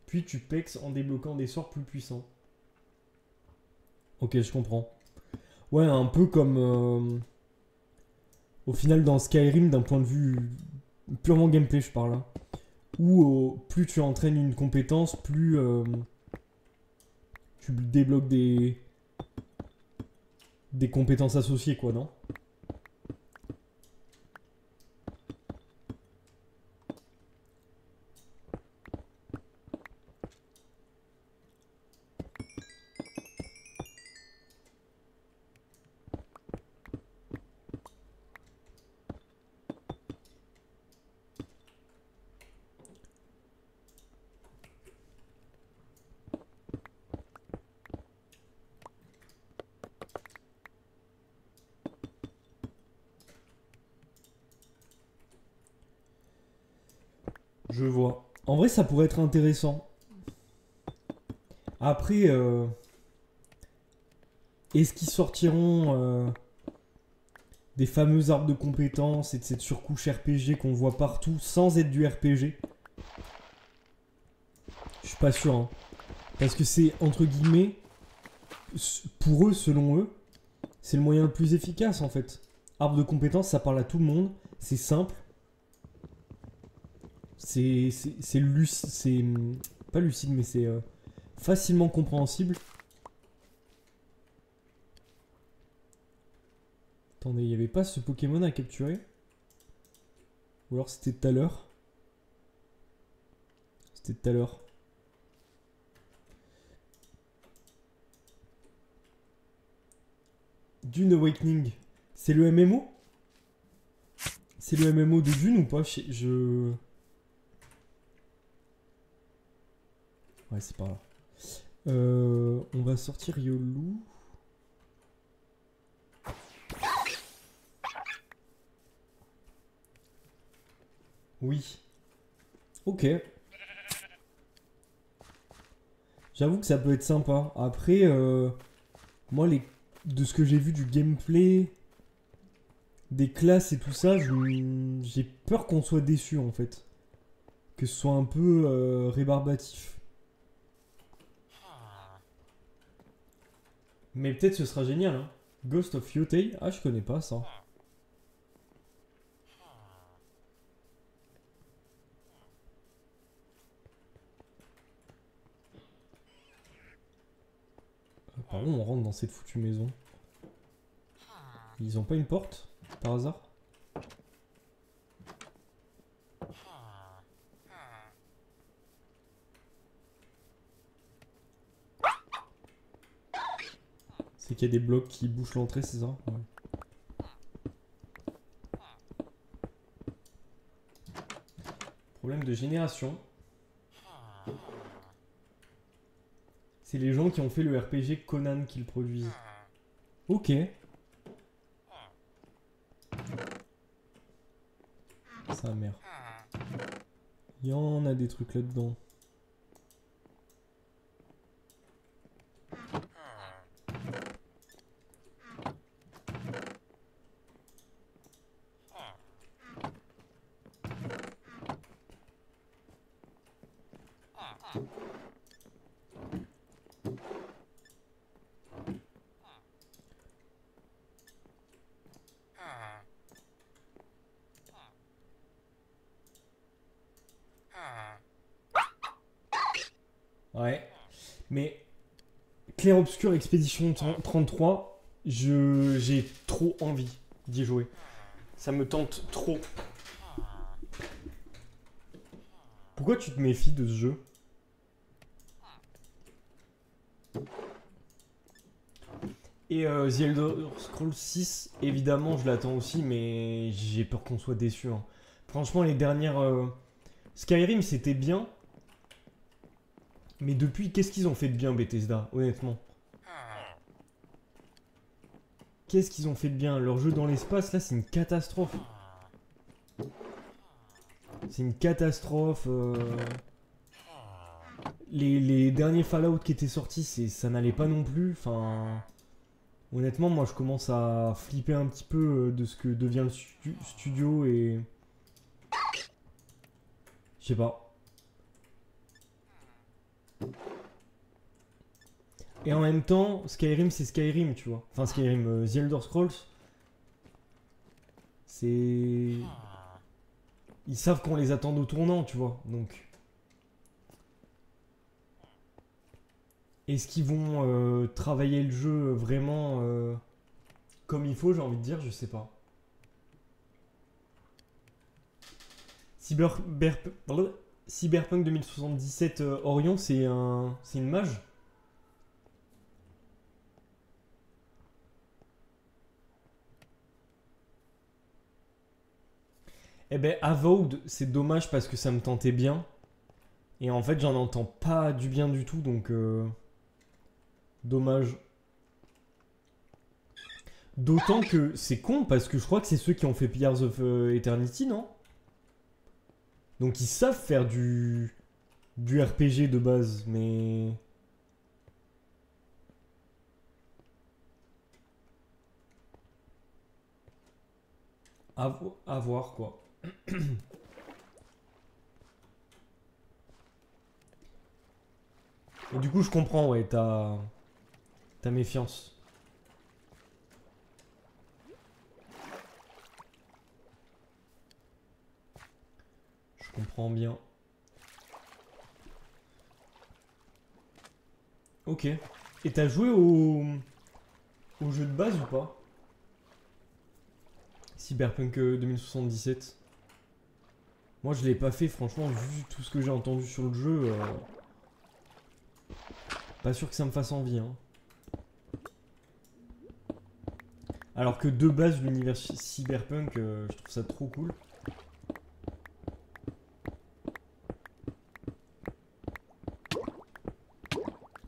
puis tu pexes en débloquant des sorts plus puissants. Ok, je comprends. Ouais, un peu comme... au final dans Skyrim, d'un point de vue purement gameplay, je parle. Hein, où plus tu entraînes une compétence, plus tu débloques des des compétences associées, quoi, non? Je vois. En vrai, ça pourrait être intéressant. Après, est-ce qu'ils sortiront des fameux arbres de compétences et de cette surcouche RPG qu'on voit partout sans être du RPG? Je suis pas sûr, hein. Parce que c'est, entre guillemets, pour eux, selon eux, c'est le moyen le plus efficace en fait. Arbre de compétences, ça parle à tout le monde, c'est simple. C'est pas lucide, mais c'est facilement compréhensible. Attendez, il n'y avait pas ce Pokémon à capturer? Ou alors c'était tout à l'heure? C'était tout à l'heure. Dune Awakening, c'est le MMO? C'est le MMO de Dune ou pas? Je... Ouais, c'est pas là. On va sortir Yolou. Oui. Ok. J'avoue que ça peut être sympa. Après, moi, de ce que j'ai vu du gameplay, des classes et tout ça, j'ai peur qu'on soit déçu en fait. Que ce soit un peu rébarbatif. Mais peut-être ce sera génial, hein. Ghost of Yotei, ah je connais pas ça. Par où on rentre dans cette foutue maison? Ils ont pas une porte, par hasard? C'est qu'il y a des blocs qui bouchent l'entrée, c'est ça? Ouais. Problème de génération. C'est les gens qui ont fait le RPG Conan qui le produisent. Ok. Sa mère. Il y en a des trucs là-dedans. Ouais. Mais Clair-Obscur Expédition 33, j'ai trop envie d'y jouer. Ça me tente trop. Pourquoi tu te méfies de ce jeu? Et The Elder Scrolls 6, évidemment, je l'attends aussi, mais j'ai peur qu'on soit déçu, hein. Franchement, les dernières... Skyrim, c'était bien. Mais depuis, qu'est-ce qu'ils ont fait de bien, Bethesda, honnêtement? Qu'est-ce qu'ils ont fait de bien? Leur jeu dans l'espace, là, c'est une catastrophe. C'est une catastrophe. Les derniers Fallout qui étaient sortis, ça n'allait pas non plus. Enfin, honnêtement, moi, je commence à flipper un petit peu de ce que devient le studio et... Je sais pas. Et en même temps, Skyrim, c'est Skyrim, tu vois. Enfin, Skyrim, The Elder Scrolls, c'est... Ils savent qu'on les attend au tournant, tu vois. Donc... Est-ce qu'ils vont travailler le jeu vraiment comme il faut, j'ai envie de dire, je sais pas. Cyberpunk 2077 Orion, c'est une mage. Eh ben, Avowed, c'est dommage parce que ça me tentait bien. Et en fait, j'en entends pas du bien du tout, donc dommage. D'autant que c'est con parce que je crois que c'est ceux qui ont fait Pillars of Eternity, non? Donc ils savent faire du RPG de base, mais à voir quoi. Et du coup, je comprends, ouais, ta méfiance. Je comprends bien. Ok. Et t'as joué au jeu de base ou pas? Cyberpunk 2077. Moi, je l'ai pas fait, franchement, vu tout ce que j'ai entendu sur le jeu, pas sûr que ça me fasse envie, hein. Alors que de base, l'univers cyberpunk, je trouve ça trop cool.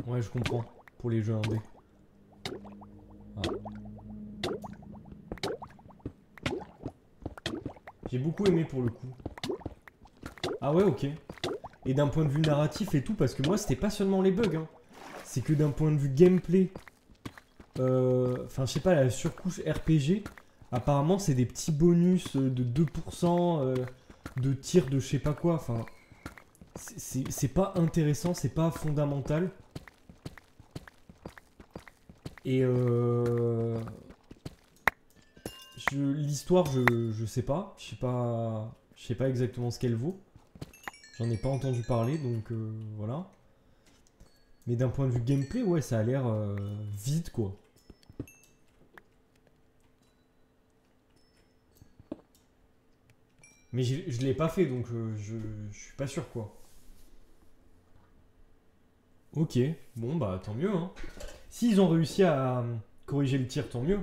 Ouais, je comprends. Pour les jeux indés. Ah. J'ai beaucoup aimé pour le coup. Ah ouais, ok. Et d'un point de vue narratif et tout, parce que moi, c'était pas seulement les bugs, hein. C'est que d'un point de vue gameplay, enfin, je sais pas, la surcouche RPG, apparemment, c'est des petits bonus de 2% de tir de je sais pas quoi. Enfin, c'est pas intéressant, c'est pas fondamental. Et l'histoire, je sais pas. Je sais pas exactement ce qu'elle vaut. J'en ai pas entendu parler, donc voilà. Mais d'un point de vue gameplay, ouais, ça a l'air vide, quoi. Mais je l'ai pas fait, donc je suis pas sûr, quoi. Ok, bon, bah tant mieux, hein. S'ils ont réussi à corriger le tir, tant mieux.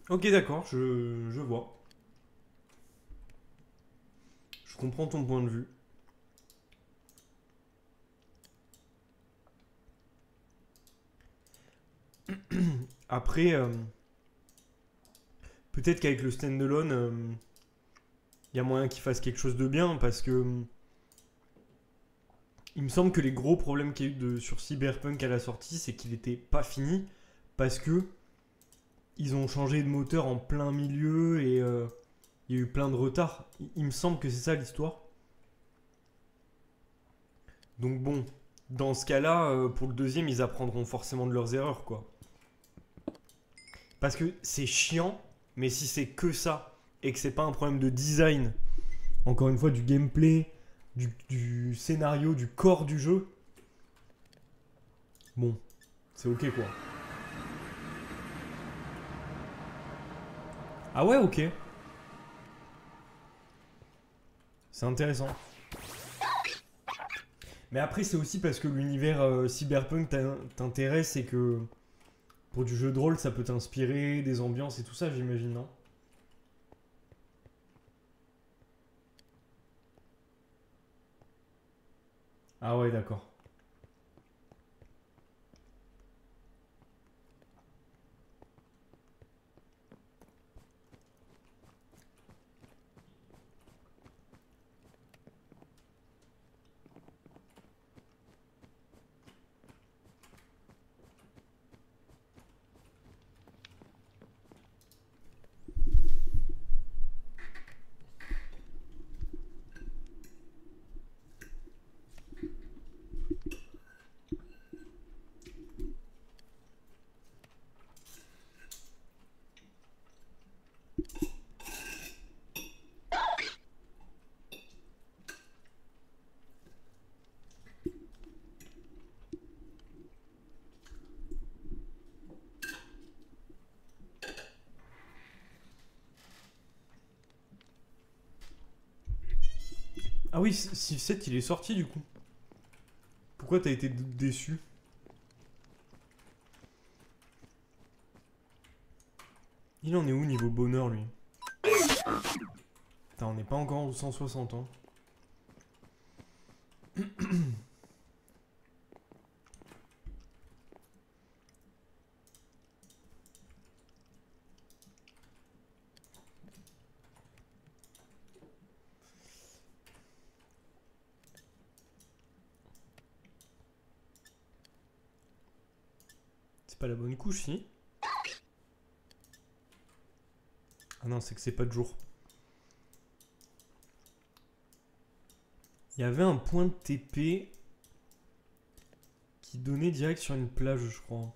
Ok, d'accord, je vois. Je comprends ton point de vue. Après, peut-être qu'avec le standalone, il y a moyen qu'ils fassent quelque chose de bien parce que il me semble que les gros problèmes qu'il y a eu sur Cyberpunk à la sortie, c'est qu'il n'était pas fini parce que ils ont changé de moteur en plein milieu et il y a eu plein de retard. Il me semble que c'est ça l'histoire. Donc bon, dans ce cas-là, pour le deuxième, ils apprendront forcément de leurs erreurs, quoi. Parce que c'est chiant, mais si c'est que ça et que c'est pas un problème de design, encore une fois, du gameplay, du scénario, du corps du jeu, bon, c'est ok quoi. Ah ouais, ok. C'est intéressant. Mais après, c'est aussi parce que l'univers cyberpunk t'intéresse et que pour du jeu de rôle, ça peut t'inspirer, des ambiances et tout ça, j'imagine, non? Ah ouais, d'accord. Ah oui, Civ 7 il est sorti du coup. Pourquoi t'as été déçu? Il en est où niveau bonheur lui? Putain, on n'est pas encore au 160 hein. C'est pas la bonne couche si? Ah non, c'est que c'est pas de jour. Il y avait un point de TP qui donnait direct sur une plage, je crois.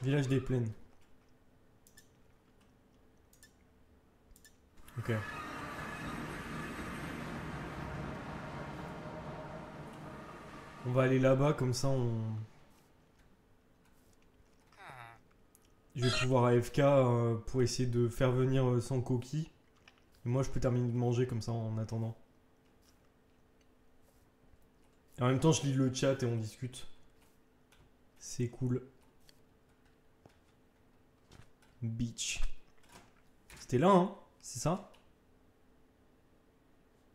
Village des Plaines. Ok. On va aller là-bas, comme ça on... Je vais pouvoir AFK pour essayer de faire venir sans coquille. Et moi je peux terminer de manger comme ça en attendant. Et en même temps je lis le chat et on discute. C'est cool. Beach. C'était là hein? C'est ça?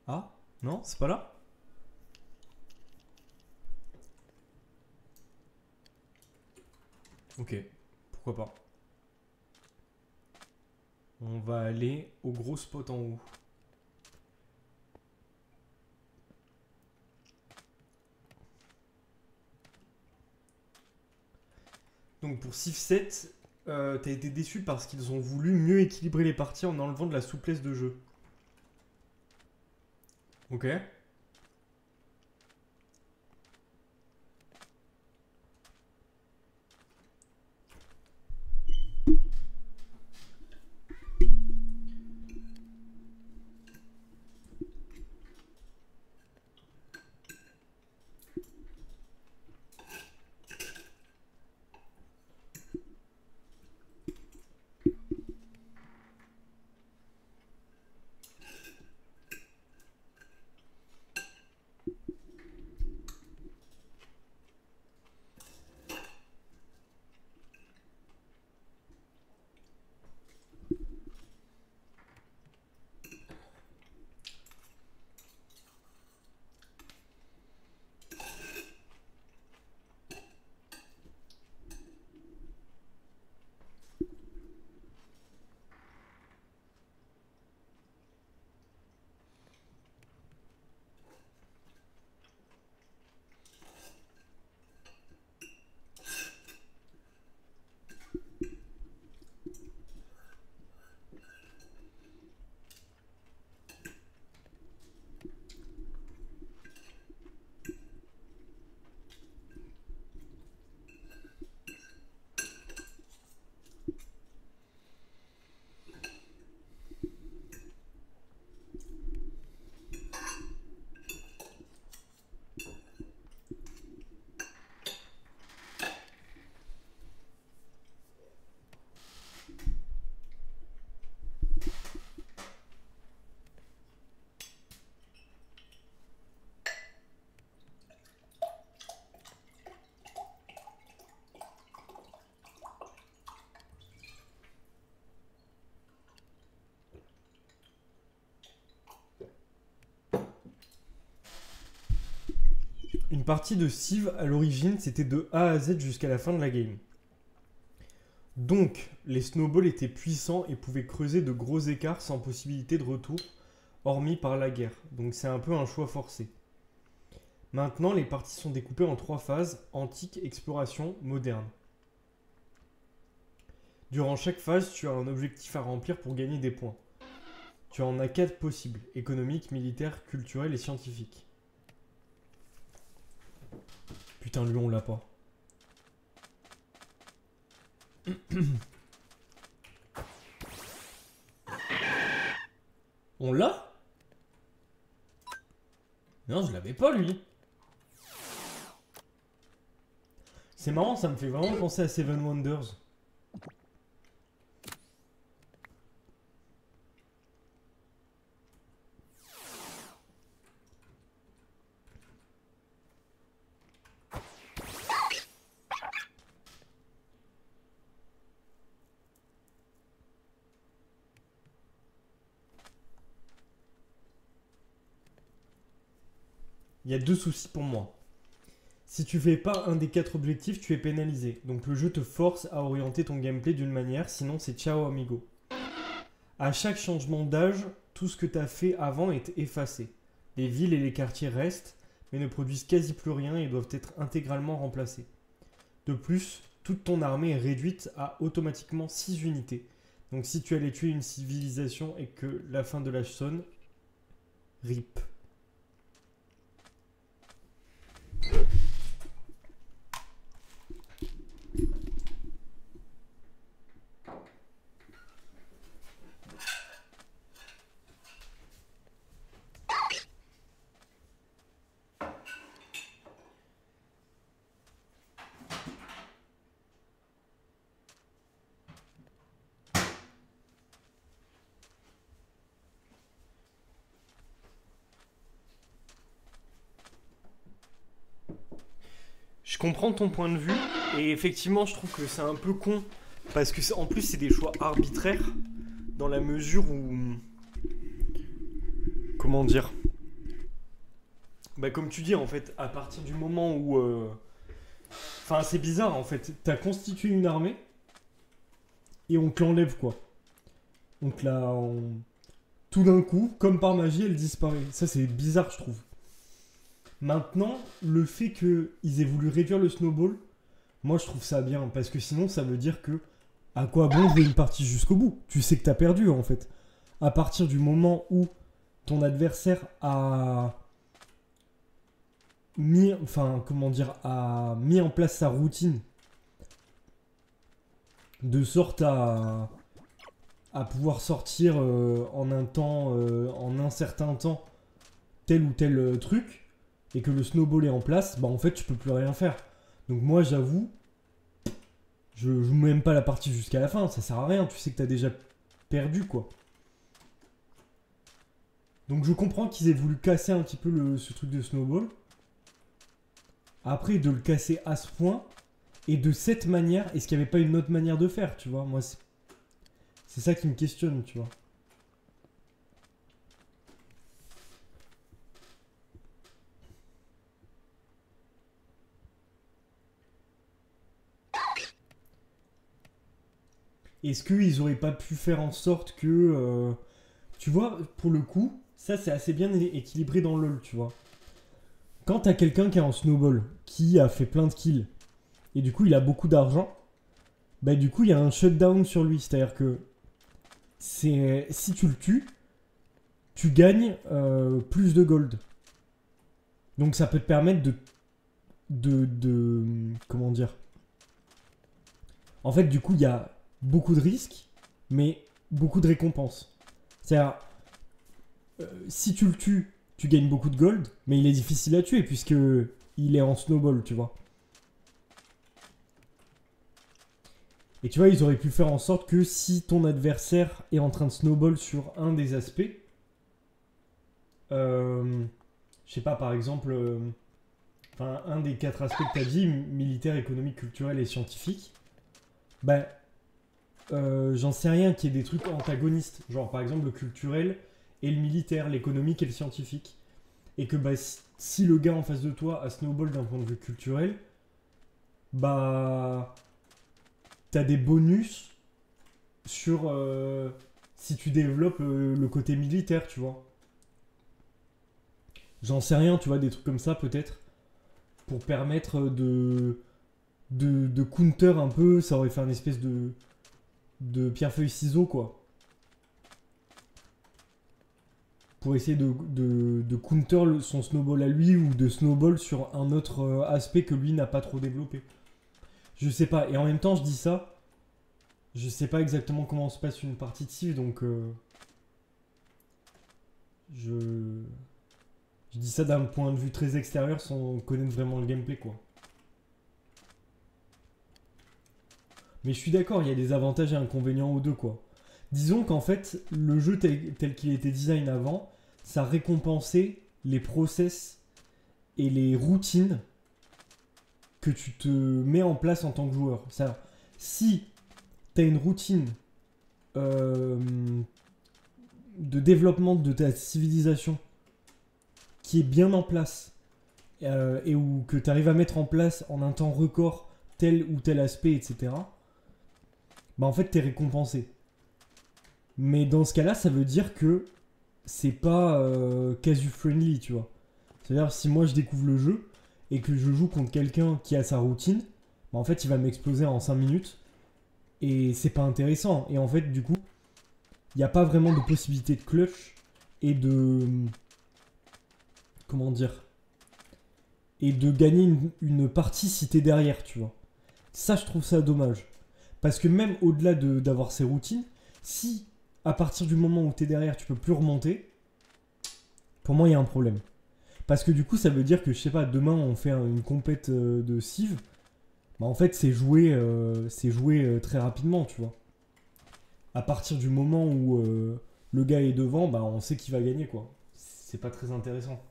Ah? Non? C'est pas là? Ok. Pourquoi pas. On va aller au gros spot en haut. Donc pour Civ 7, t'as été déçu parce qu'ils ont voulu mieux équilibrer les parties en enlevant de la souplesse de jeu. Ok. Une partie de Civ, à l'origine, c'était de A à Z jusqu'à la fin de la game. Donc, les snowballs étaient puissants et pouvaient creuser de gros écarts sans possibilité de retour, hormis par la guerre. Donc c'est un peu un choix forcé. Maintenant, les parties sont découpées en 3 phases, antique, exploration, moderne. Durant chaque phase, tu as un objectif à remplir pour gagner des points. Tu en as 4 possibles, économique, militaire, culturel et scientifique. Putain, lui on l'a pas. On l'a? Non, je l'avais pas lui. C'est marrant, ça me fait vraiment penser à Seven Wonders. Il y a deux soucis pour moi. Si tu fais pas un des 4 objectifs, tu es pénalisé. Donc le jeu te force à orienter ton gameplay d'une manière, sinon c'est ciao amigo. À chaque changement d'âge, tout ce que tu as fait avant est effacé. Les villes et les quartiers restent, mais ne produisent quasi plus rien et doivent être intégralement remplacés. De plus, toute ton armée est réduite à automatiquement 6 unités. Donc si tu allais tuer une civilisation et que la fin de l'âge sonne, RIP. Je comprends ton point de vue et effectivement je trouve que c'est un peu con parce que en plus c'est des choix arbitraires dans la mesure où comment dire bah comme tu dis en fait à partir du moment où enfin c'est bizarre en fait t'as constitué une armée et on te l'enlève quoi donc là tout d'un coup comme par magie elle disparaît ça c'est bizarre je trouve. Maintenant, le fait qu'ils aient voulu réduire le snowball, moi je trouve ça bien, parce que sinon ça veut dire que à quoi bon jouer une partie jusqu'au bout? Tu sais que t'as perdu en fait. À partir du moment où ton adversaire a mis, enfin comment dire, a mis en place sa routine de sorte à pouvoir sortir en un temps, en un certain temps, tel ou tel truc, et que le snowball est en place, bah en fait tu peux plus rien faire. Donc moi j'avoue, je joue même pas la partie jusqu'à la fin, ça sert à rien, tu sais que t'as déjà perdu quoi. Donc je comprends qu'ils aient voulu casser un petit peu ce truc de snowball. Après de le casser à ce point, et de cette manière, est-ce qu'il n'y avait pas une autre manière de faire, tu vois? Moi c'est ça qui me questionne, tu vois. Est-ce qu'ils auraient pas pu faire en sorte que... tu vois, pour le coup, ça c'est assez bien équilibré dans LoL, tu vois. Quand t'as quelqu'un qui est en snowball, qui a fait plein de kills, et du coup il a beaucoup d'argent, bah du coup il y a un shutdown sur lui. C'est-à-dire que si tu le tues, tu gagnes plus de gold. Donc ça peut te permettre comment dire? En fait du coup il y a beaucoup de risques, mais beaucoup de récompenses. C'est-à-dire, si tu le tues, tu gagnes beaucoup de gold, mais il est difficile à tuer puisque il est en snowball, tu vois. Et tu vois, ils auraient pu faire en sorte que si ton adversaire est en train de snowball sur un des aspects, je sais pas, par exemple, un des 4 aspects que tu as dit, militaire, économique, culturel et scientifique, bah, j'en sais rien qu'il y ait des trucs antagonistes, genre par exemple le culturel et le militaire, l'économique et le scientifique. Et que bah, si le gars en face de toi a snowball d'un point de vue culturel, bah t'as des bonus sur si tu développes le côté militaire, tu vois. J'en sais rien, tu vois, des trucs comme ça peut-être, pour permettre de counter un peu, ça aurait fait un espèce de pierre-feuille-ciseau, quoi. Pour essayer de counter son snowball à lui ou de snowball sur un autre aspect que lui n'a pas trop développé. Je sais pas, et en même temps je dis ça, je sais pas exactement comment se passe une partie de Civ, donc je dis ça d'un point de vue très extérieur sans connaître vraiment le gameplay quoi. Mais je suis d'accord, il y a des avantages et inconvénients aux deux, quoi. Disons qu'en fait, le jeu tel qu'il était design avant, ça récompensait les process et les routines que tu te mets en place en tant que joueur. Ça, si tu as une routine euh, de développement de ta civilisation qui est bien en place et où que tu arrives à mettre en place en un temps record tel ou tel aspect, etc., bah en fait, tu es récompensé. Mais dans ce cas-là, ça veut dire que c'est pas casu friendly, tu vois. C'est-à-dire, si moi je découvre le jeu et que je joue contre quelqu'un qui a sa routine, bah en fait, il va m'exploser en 5 minutes et c'est pas intéressant. Et en fait, du coup, il n'y a pas vraiment de possibilité de clutch et de. Comment dire? Et de gagner une partie si t'es derrière, tu vois. Ça, je trouve ça dommage. Parce que même au-delà d'avoir ces routines, si à partir du moment où t'es derrière, tu peux plus remonter, pour moi, il y a un problème. Parce que du coup, ça veut dire que, je sais pas, demain, on fait une compète de Civ. Bah, en fait, c'est joué très rapidement, tu vois. À partir du moment où le gars est devant, bah, on sait qui va gagner, quoi. C'est pas très intéressant.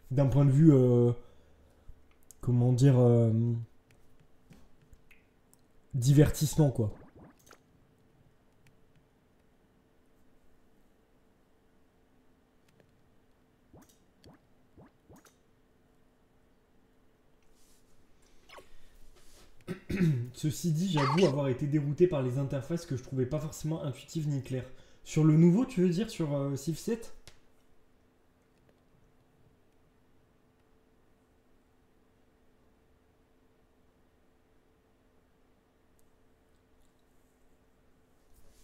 D'un point de vue, comment dire, divertissement, quoi. Ceci dit, j'avoue avoir été dérouté par les interfaces que je trouvais pas forcément intuitives ni claires. Sur le nouveau, tu veux dire, sur Civ 7?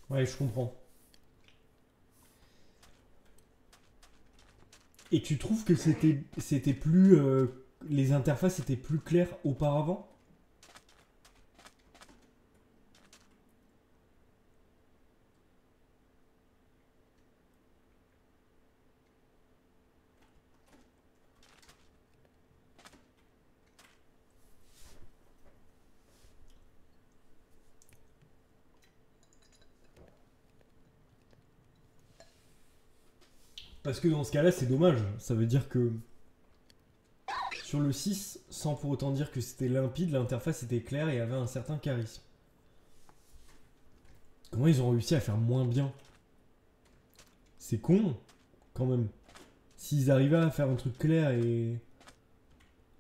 Ouais, je comprends. Et tu trouves que c'était plus les interfaces étaient plus claires auparavant? Parce que dans ce cas-là, c'est dommage. Ça veut dire que sur le 6, sans pour autant dire que c'était limpide, l'interface était claire et avait un certain charisme. Comment ils ont réussi à faire moins bien? C'est con, quand même. S'ils arrivaient à faire un truc clair et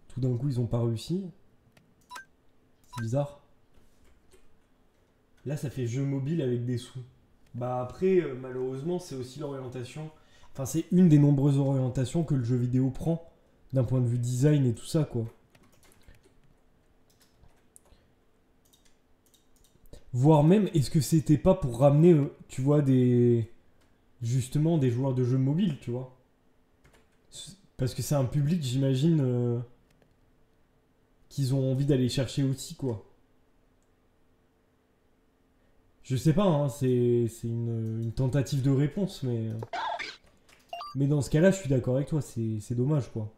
tout d'un coup ils ont pas réussi, c'est bizarre. Là, ça fait jeu mobile avec des sous. Bah après, malheureusement, c'est aussi l'orientation. Enfin, c'est une des nombreuses orientations que le jeu vidéo prend d'un point de vue design et tout ça, quoi. Voire même, est-ce que c'était pas pour ramener, tu vois, justement des joueurs de jeux mobiles, tu vois? Parce que c'est un public, j'imagine, qu'ils ont envie d'aller chercher aussi, quoi. Je sais pas, hein, c'est une tentative de réponse, mais dans ce cas-là, je suis d'accord avec toi, c'est dommage, quoi.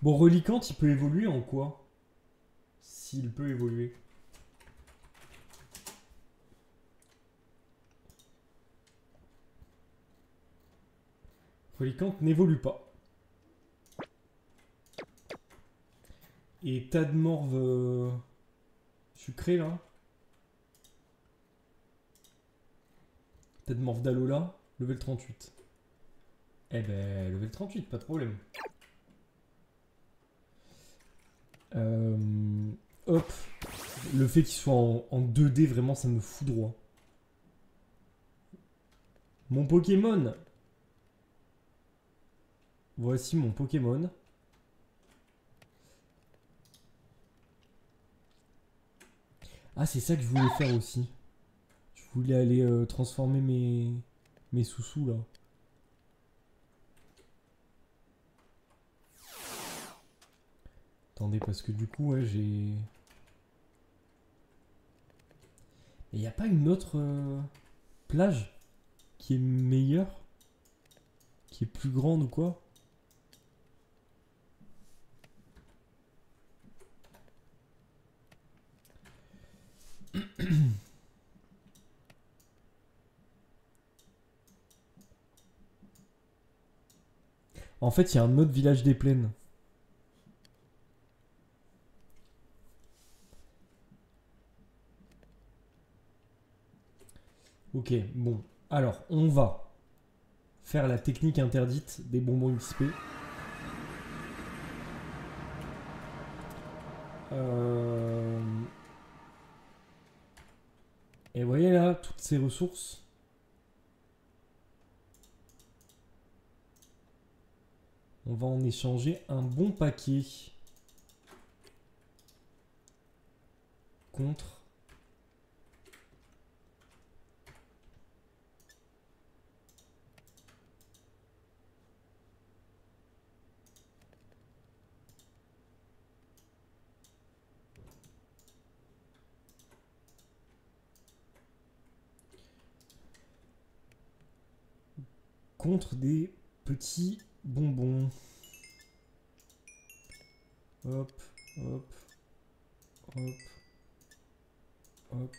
Bon, Reliquant, il peut évoluer en quoi? S'il peut évoluer. Reliquant n'évolue pas. Et tas de morve sucré là. Tas de morve d'Alola, level 38. Eh ben, level 38, pas de problème. Euh, hop. Le fait qu'il soit en 2D, vraiment, ça me fout droit. Mon Pokémon. Voici mon Pokémon. Ah, c'est ça que je voulais faire aussi. Je voulais aller transformer mes sous-sous là. Attendez, parce que du coup, ouais, j'ai... Il n'y a pas une autre plage qui est meilleure? Qui est plus grande ou quoi? En fait, il y a un autre village des plaines. Ok, bon. Alors, on va faire la technique interdite des bonbons XP. Et vous voyez là, toutes ces ressources. On va en échanger un bon paquet contre... contre des petits bonbons. Hop, hop, hop, hop.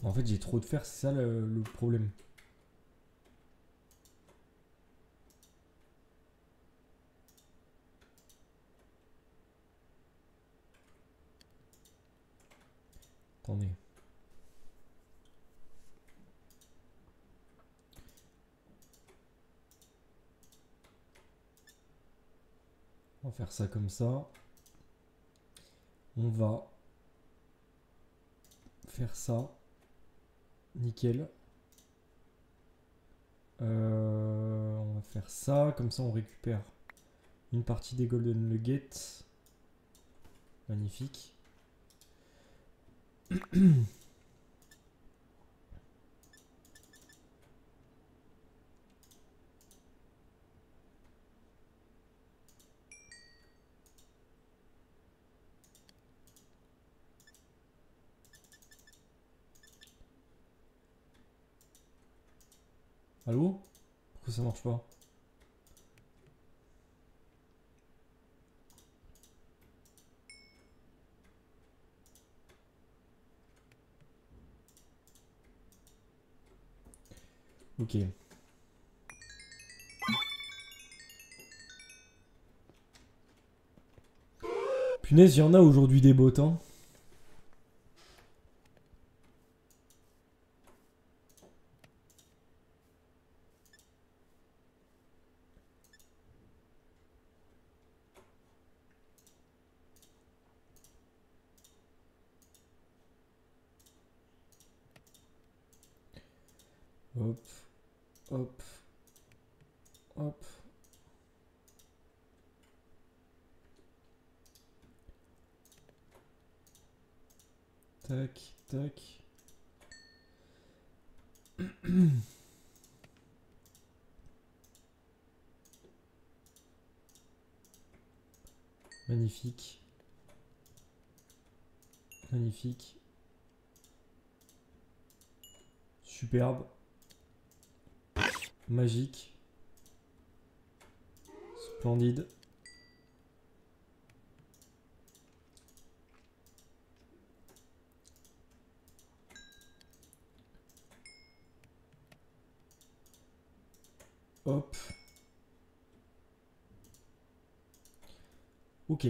En fait, j'ai trop de fer, c'est ça le problème. Attendez. On va faire ça comme ça. On va faire ça. Nickel. On va faire ça. Comme ça, on récupère une partie des Golden Nuggets. Magnifique. Allô? Pourquoi ça marche pas? Ok. Punaise, il y en a aujourd'hui des bots, hein. Hop, hop, hop. Tac, tac. Magnifique. Magnifique. Superbe. Magique. Splendide. Hop. Ok.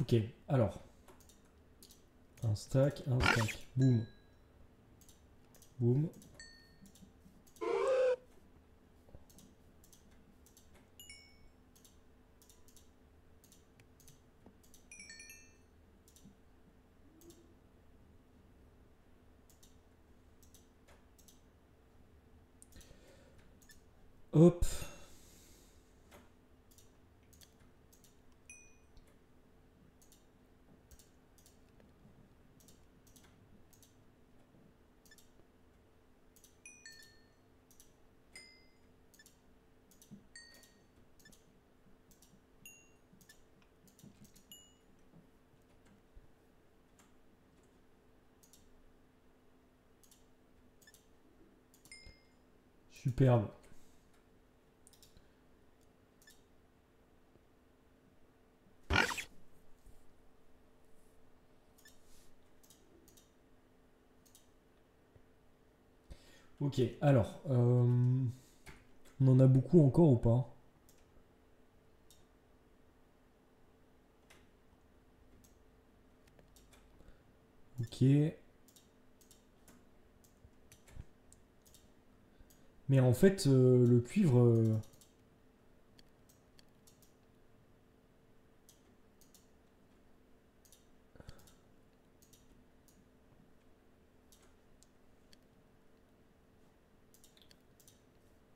Ok, alors. Un stack, un stack. Boum. Boum. Hop. Superbe. Ok, alors, on en a beaucoup encore ou pas? Ok. Mais en fait, le cuivre...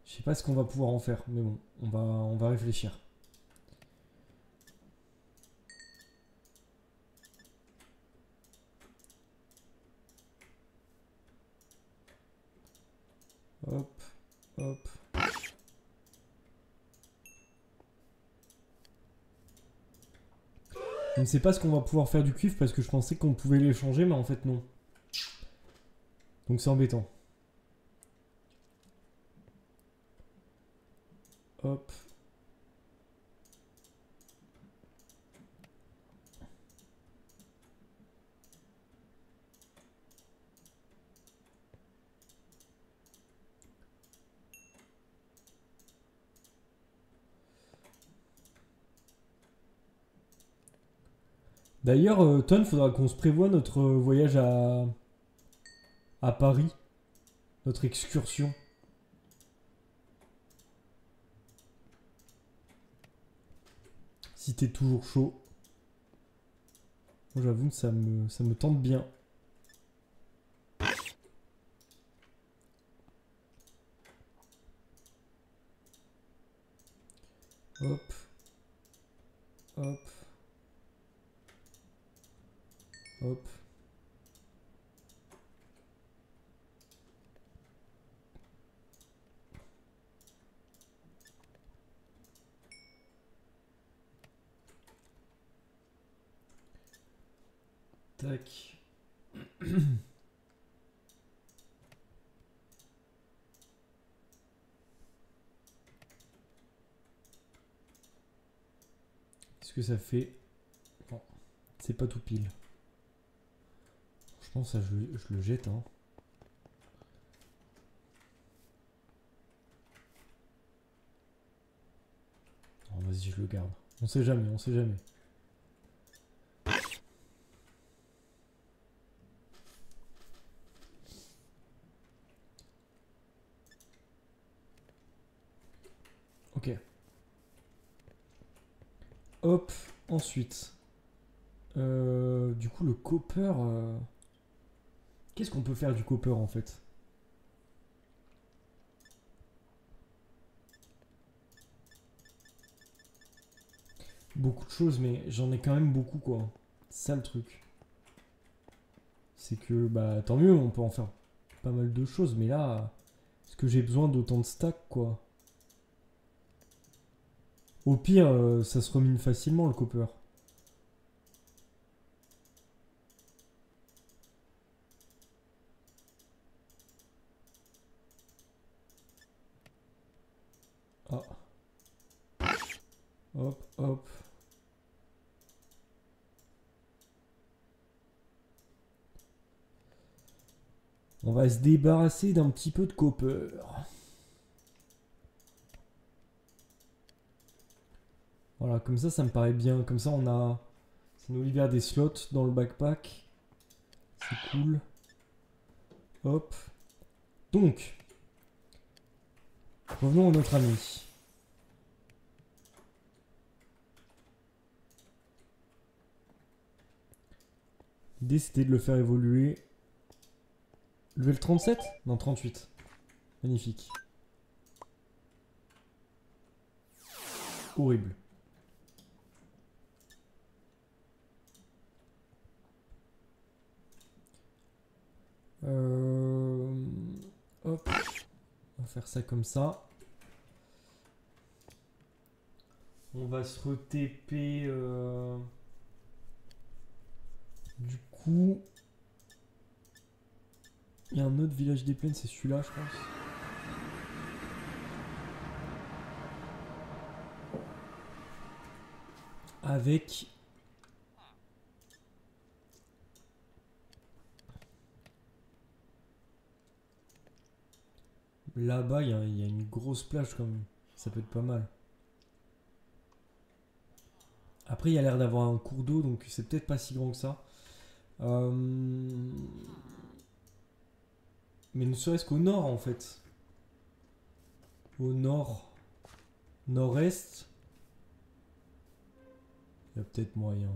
je sais pas ce qu'on va pouvoir en faire, mais bon, on va réfléchir. Hop, hop. Je ne sais pas ce qu'on va pouvoir faire du cuivre parce que je pensais qu'on pouvait l'échanger, mais en fait non. Donc c'est embêtant. Hop. D'ailleurs, Ton, faudra qu'on se prévoie notre voyage à Paris. Notre excursion. Si t'es toujours chaud. Moi j'avoue que ça me tente bien. Hop. Hop. Hop. Tac. Qu'est-ce que ça fait? Non, c'est pas tout pile. Je pense que je le jette. Hein. Oh, vas-y, je le garde. On sait jamais, on sait jamais. Ok. Hop, ensuite. Du coup, le copper... qu'est-ce qu'on peut faire du copper en fait? Beaucoup de choses, mais j'en ai quand même beaucoup quoi. C'est ça le truc. C'est que, bah tant mieux, on peut en faire pas mal de choses, mais là, est-ce que j'ai besoin d'autant de stacks quoi? Au pire, ça se remine facilement le copper. Ah. Hop, hop. On va se débarrasser d'un petit peu de copper. Voilà, comme ça me paraît bien. Comme ça, on a... ça nous libère des slots dans le backpack. C'est cool. Hop. Donc, revenons à notre ami. L'idée, c'était de le faire évoluer. Level 37? Non, 38. Magnifique. Horrible. Hop. On va faire ça comme ça. On va se re-TP. Du coup... il y a un autre village des plaines, c'est celui-là, je pense. avec... Là-bas, il y a une grosse plage quand même. Ça peut être pas mal. Après, il y a l'air d'avoir un cours d'eau, donc c'est peut-être pas si grand que ça. Mais ne serait-ce qu'au nord, en fait. Au nord, nord-est, il y a peut-être moyen.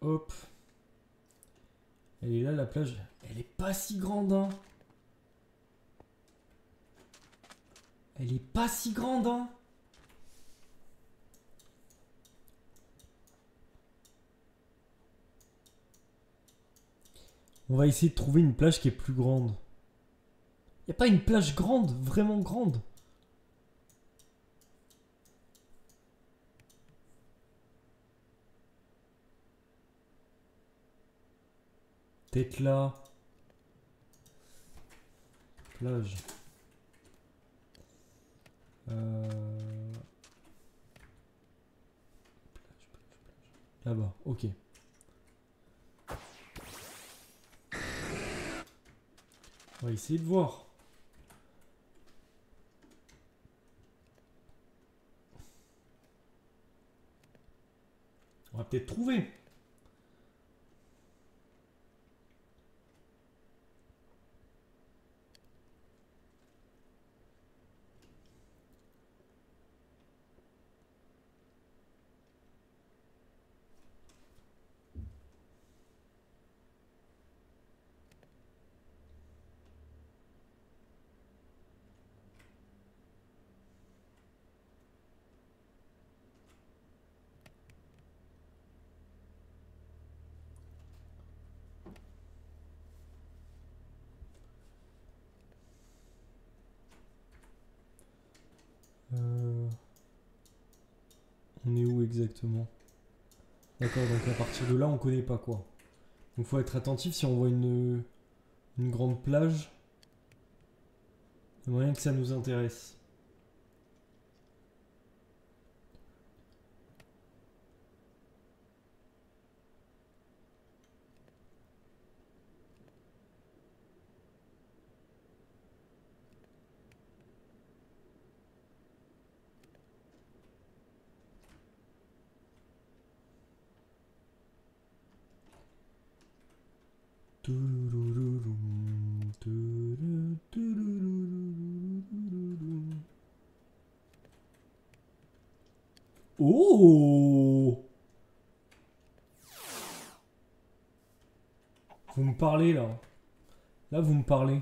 Hop. Elle est là, la plage. Elle est pas si grande, hein. Elle est pas si grande, hein. On va essayer de trouver une plage qui est plus grande. Y a pas une plage grande, vraiment grande? Peut-être là. Plage. Là-bas, ok. On va essayer de voir. On va peut-être trouver. On est où exactement? D'accord, donc à partir de là, on connaît pas quoi. Donc faut être attentif si on voit une grande plage. Il y a moyen que ça nous intéresse. Oh! Vous me parlez là. Là, vous me parlez.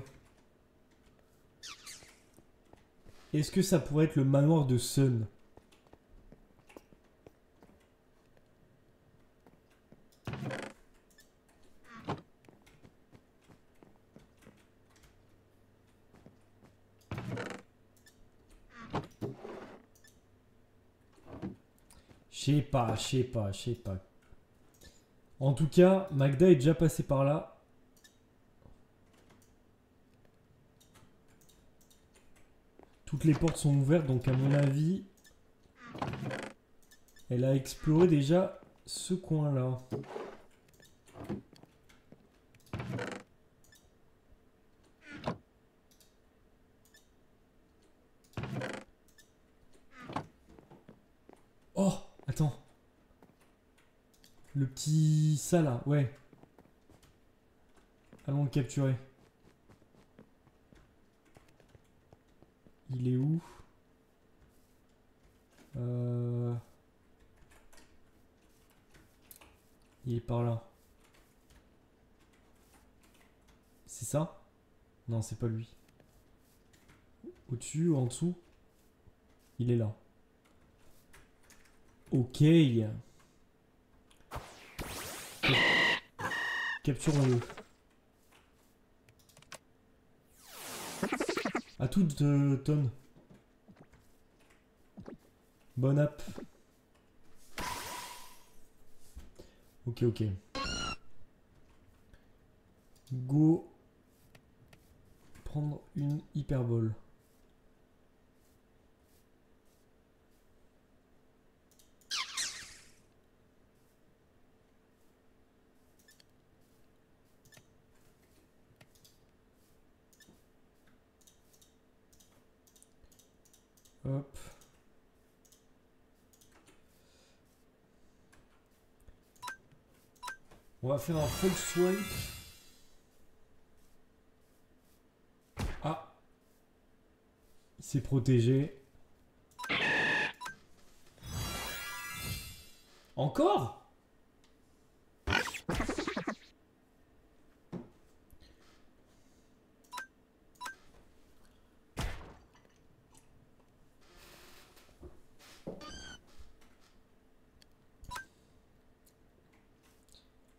Est-ce que ça pourrait être le manoir de Sun? Je sais pas. En tout cas, Magda est déjà passé par là. Toutes les portes sont ouvertes, donc à mon avis, elle a exploré déjà ce coin-là. Oh, attends. Le petit... ça là, ouais. Allons le capturer. Il est où? Il est par là. C'est ça? Non, c'est pas lui. Au-dessus ou en dessous? Il est là. Ok. Capturons-le. À toute tonne. Bonne app. Ok, ok. Go. Prendre une hyperbole. Hop. On va faire un full swipe. Ah. Il s'est protégé. Encore?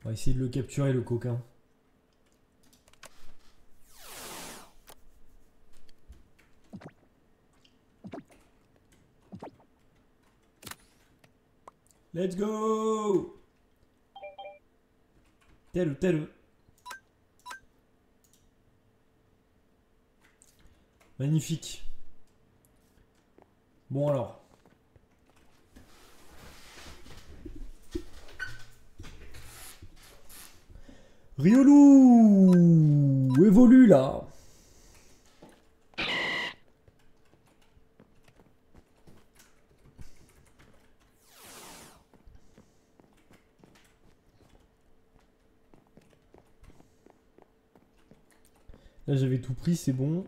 On va essayer de le capturer, le coquin. Let's go! Tel. Magnifique. Bon alors. Riolu évolue là. Là j'avais tout pris, c'est bon.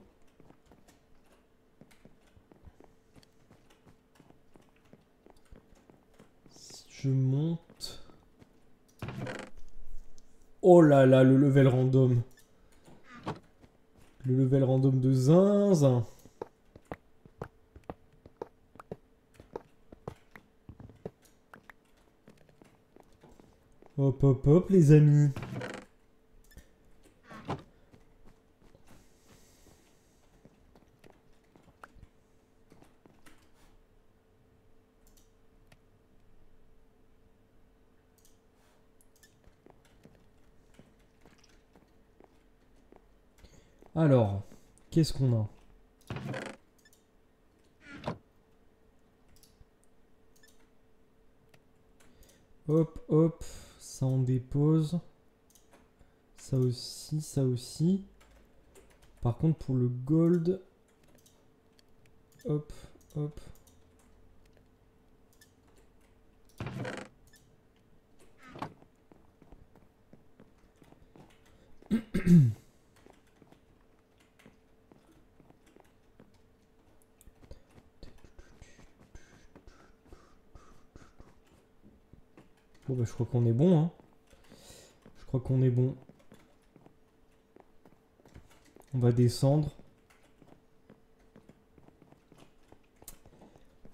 Si je monte... Oh là là, le level random. Le level random de zinzin. Hop hop hop les amis. Alors, qu'est-ce qu'on a? Hop, hop, ça on dépose. Ça aussi, ça aussi. Par contre, pour le gold... Hop, hop. Bon bah je crois qu'on est bon hein. Je crois qu'on est bon. On va descendre.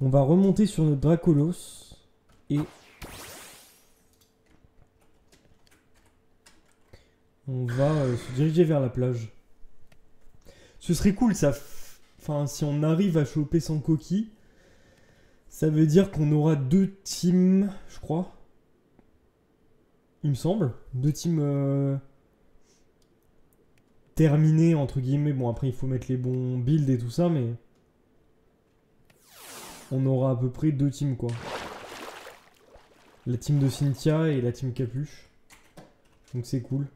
On va remonter sur notre Dracolos. Et... on va se diriger vers la plage. Ce serait cool ça. Enfin si on arrive à choper son coquille. Ça veut dire qu'on aura 2 teams, je crois. Il me semble. 2 teams terminés, entre guillemets. Bon, après, il faut mettre les bons builds et tout ça, mais... on aura à peu près 2 teams, quoi. La team de Cynthia et la team Capuche. Donc c'est cool.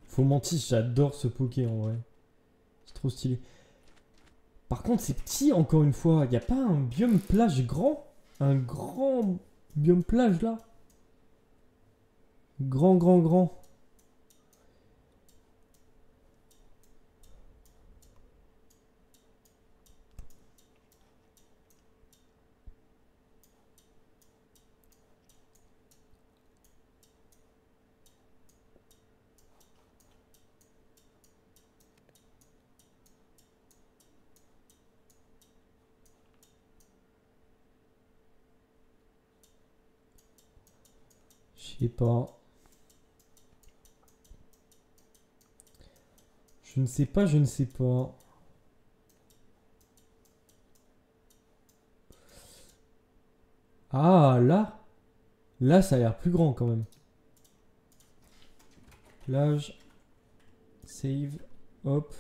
Fomantis, j'adore ce Poké, en vrai. C'est trop stylé. Par contre, c'est petit, encore une fois. Il n'y a pas un biome plage grand? Un grand biome plage, là? Grand. Je sais pas. Je ne sais pas, je ne sais pas. Ah, là. Là, ça a l'air plus grand quand même. Plage. Save. Hop.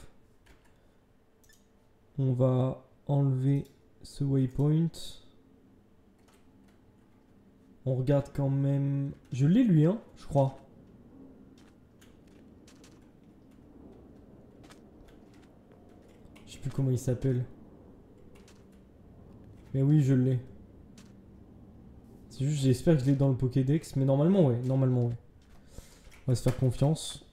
On va enlever ce waypoint. On regarde quand même... Je l'ai lui, hein, je crois. Je sais plus comment il s'appelle. Mais oui, je l'ai. C'est juste, j'espère que je l'ai dans le Pokédex. Mais normalement, ouais. Normalement, ouais. On va se faire confiance.